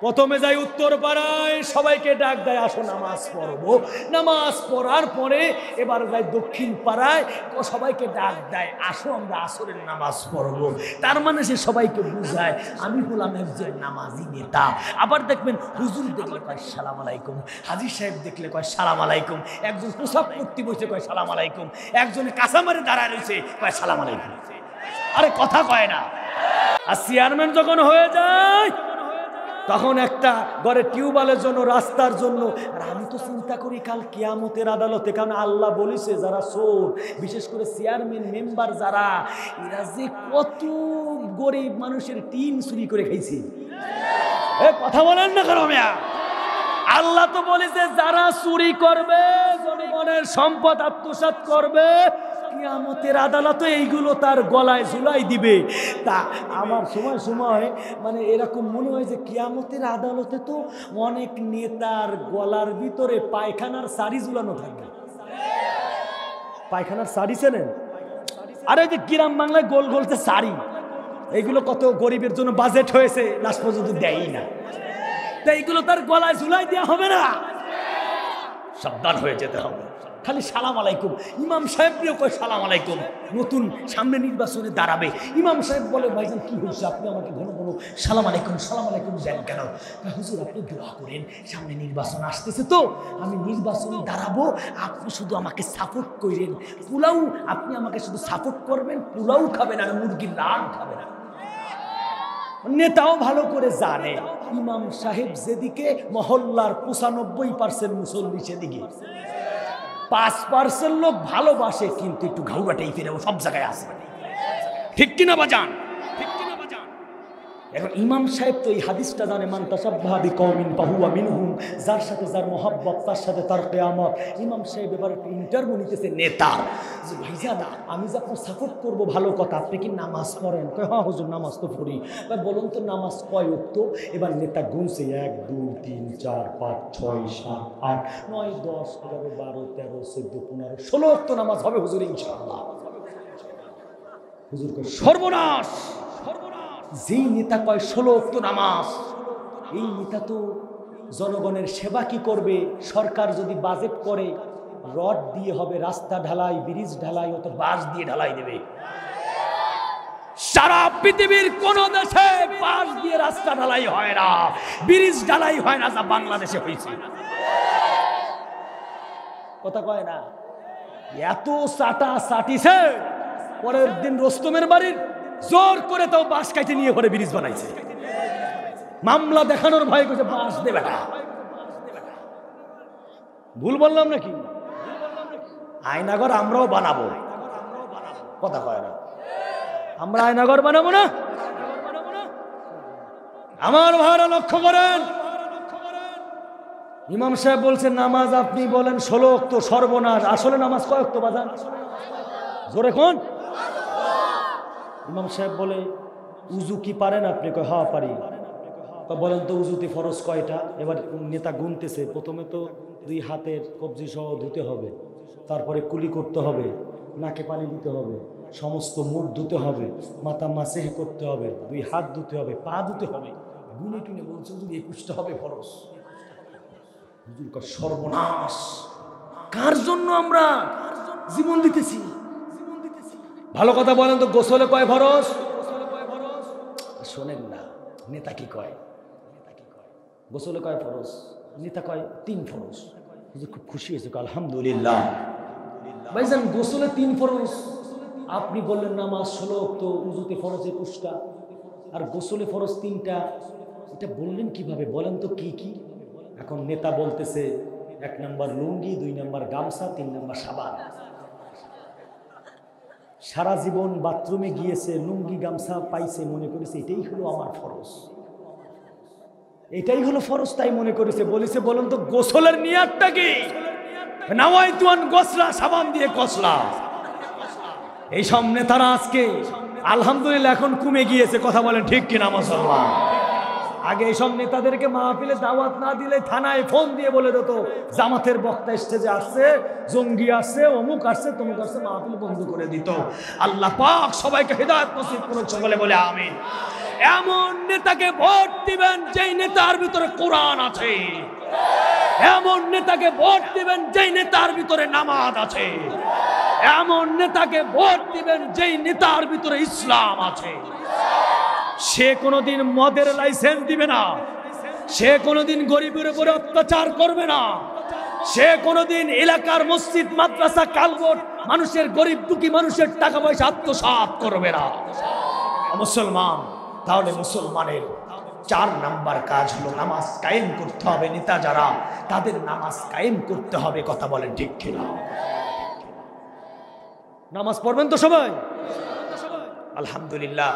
S1: প্রথমে যাই উত্তর পাড়ায়, সবাইকে ডাক দেয় আসো নামাজ পড়বো। নামাজ পড়ার পরে এবার যাই দক্ষিণ পাড়ায়, সবাইকে ডাক দেয় আসো আমরা আসরের নামাজ পড়বো। তার মানে সে সবাইকে বুঝায় আমি হলাম একজন নামাজি নেতা। আবার দেখবেন হুজুর দেখলে কয় সালাম আলাইকুম, হাজী সাহেব দেখলে কয় সালাম আলাইকুম, একজন পোশাক করতে বসে কয় সালাম আলাইকুম, একজনে কাঁচামারে দাঁড়ায় রয়েছে কয় সালাম আলাইকুম। আরে কথা কয় না। আর চেয়ারম্যান যখন হয়ে যায় তখন একটা ঘরে টিউবওয়েলের জন্য, রাস্তার জন্য। আর আমি তো চিন্তা করি কাল কিয়ামতের আদালতে, কারণ আল্লাহ বলেছে যারা চোর, বিশেষ করে চেয়ারম্যান মেম্বার যারা, এরা যে কত গরিব মানুষের টিন চুরি করে খাইছে। কথা বলেন না কেন মিয়া? আল্লাহ তো বলেছে যারা চুরি করবে, জনগণের সম্পদ আত্মসাৎ করবে, কিয়ামতের আদালতে এইগুলো তার গলায় ঝুলাই দিবে। তা আমার সময় সময় মানে এরকম মনে হয় যে কিয়ামতের আদালতে তো অনেক নেতার গলার ভিতরে পায়খানার শাড়ি ঝুলানো থাকবে। পায়খানার শাড়ি চেনেন? আরে যে গ্রাম বাংলায় গোল গোল যে শাড়ি, এইগুলো কত গরিবের জন্য বাজেট হয়েছে, লাস্ট পর্যন্ত দেয়ই না। তা এইগুলো তার গলায় ঝুলাই দেওয়া হবে না, সাবধান হয়ে যেতে হবে। খালি সালাম আলাইকুম, ইমাম সাহেব প্রিয় কয় সালাম আলাইকুম। নতুন সামনে নির্বাচনে দাঁড়াবে, ইমাম সাহেব বলে ভাইজান কি হয়েছে, আপনি আমাকে ঘন ঘন সালাম আলাইকুম দেন কেন? হুজুর আপনি দোয়া করেন, সামনে নির্বাচন আসতেছে তো আমি নির্বাচনে দাঁড়াবো, আপনি শুধু আমাকে সাপোর্ট করেন। পোলাও আপনি আমাকে শুধু সাপোর্ট করবেন, পোলাও খাবেন আর মুরগির রান খাবেন। নেতাও ভালো করে জানে ইমাম সাহেব যেদিকে, মহল্লার 95% মুসল্লি সেদিকে, 5% লোক ভালোবাসে কিন্তু একটু ঘাউড়াটাই ফিরে সব জায়গায় আসে। ঠিক কিনা বাজান? এখন ইমাম সাহেব তো এই হাদিসটা জানে, মান তাশাব্বাহা বিকওমিন ফাহুয়া মিনহুম, যার সাথে যার মহব্বত তার সাথে তার কিয়ামত। ইমাম সাহেব এবার একটা ইন্টারভিউ নিতেছে নেতা, যে ভাইজান আমি যে আপনার সাপোর্ট করবো ভালো কথা, আপনি কি নামাজ পড়েন? কয় হ্যাঁ হুজুর নামাজ তো পড়ি। এবার বলুন তো নামাজ কয় ওয়াক্ত? এবার নেতা গুনছে 1 2 3 4 5 6 7 8 9 10 11 12 13 14 15 16 ওয়াক্ত নামাজ হবে হুজুর ইনশাআল্লাহ। হুজুর কয় সর্বনাশ, যেই নেতা কয় 16 ওয়াক্ত নামাজ, এই নেতা তো জনগণের সেবা কি করবে? সরকার যদি বাজেট করে রড দিয়ে হবে রাস্তা ঢালাই, ব্রিজ ঢালাই, ও তো বাঁশ দিয়ে ঢালাই দেবে। সারা পৃথিবীর কোন দেশে বাঁশ দিয়ে রাস্তা ঢালাই হয় না, ব্রিজ ঢালাই হয় না, যা বাংলাদেশে হয়েছে। কথা কয় না? এত চাটা চাটিছে, পরের দিন রোস্তমের বাড়ির জোর করে তাও বাঁশ কাটে নিয়ে ঘরে ব্রিজ বানাইছে। মামলা দেখানোর ভয় করছে, বাঁশ দে বেটা। ভুল বললাম নাকি? আয়নাঘর আমরাও বানাবো। কথা কয় না? আমরা আয়নাঘর বানাবো না? আমার ভাইরা লক্ষ্য করেন, ইমাম সাহেব বলছেন নামাজ আপনি বলেন 16 ওয়াক্ত, সর্বনাশ। আসলে নামাজ কয় ওয়াক্ত বাজান? জোরে কোন? ইমাম সাহেব বলে উজু কি পারেন আপনি? কয় হ্যাঁ পারি। বলেন তো উজুতে ফরজ কয়টা? এবার নেতা গুনতেছে, প্রথমে তো 2 হাতের কবজি সহ ধুতে হবে, তারপরে কুলি করতে হবে, নাকে পানি দিতে হবে, সমস্ত মুখ ধুতে হবে, মাথা মাসেহ করতে হবে, 2 হাত ধুতে হবে, পা ধুতে হবে। গুনে টুনে বলছে হুজুর 21টা হবে ফরজ। হুজুর কয় সর্বনাশ, কার জন্য আমরা জীবন দিতেছি? ভালো কথা বলেন তো, গোসলে কয় ফরজ? শোনেন না, নেতা কি কয়? গোসলে কয় ফরজ? নেতা কয় 3 ফরজ। খুব খুশি হয়েছে, আলহামদুলিল্লাহ। ভাইজান গোসলে 3 ফরজ, আপনি বললেন নামাজ 16 ওয়াক্ত, উজুতে ফরজ 21টা, আর গোসলে ফরজ 3টা। এটা বললেন কিভাবে? বলেন তো কি কি? এখন নেতা বলতেছে 1 নম্বর লুঙ্গি, 2 নম্বর গামছা, 3 নম্বর সাবান। সারা জীবন বাথরুমে গিয়েছে, লুঙ্গি গামছা পাইছে, মনে করেছে এটাই হলো আমার ফরজ, এটাই হলো ফরজ, তাই মনে করেছে। বলেছে বলুন তো গোসলের নিয়াতটা কি? নাওয়াইতু আন গোসলা, সাবান দিয়ে গোসলা। এই সব নেতারা আজকে আলহামদুলিল্লাহ এখন কমে গিয়েছে। কথা বলেন ঠিক কিনা মুসলমান? আগে এইসব নেতাদেরকে মাহফিলে দাওয়াত না দিলে থানায় ফোন দিয়ে বলে দিত জামাতের বক্তা স্টেজে আসছে, জঙ্গি আসছে, অমুক আসছে, তমুক আসছে, মাহফিল বন্ধ করে দিত। আল্লাহ পাক সবাইকে হেদায়েত নসিব করুন, সকলে বলে আমিন। এমন নেতাকে ভোট দিবেন যেই নেতার ভিতরে কোরআন আছে, এমন নেতাকে ভোট দিবেন যেই নেতার ভিতরে নামাজ আছে, এমন নেতাকে ভোট দিবেন যেই নেতার ভিতরে ইসলাম আছে। সে কোনোদিন মদের লাইসেন্স দিবে না, সে কোনোদিন গরিবের উপরে অত্যাচার করবে না, সে কোনোদিন এলাকার মসজিদ মাদ্রাসা কালবট মানুষের গরিব দুঃখী মানুষের টাকা পয়সা আত্মসাৎ করবে না। মুসলমান, তাহলে মুসলমানের 4 নাম্বার কাজ হলো নামাজ কায়েম করতে হবে। নেতা যারা, তাদের নামাজ কায়েম করতে হবে। কথা বলেন ঠিক কিনা? নামাজ পড়বেন তো সবাই? আলহামদুলিল্লাহ।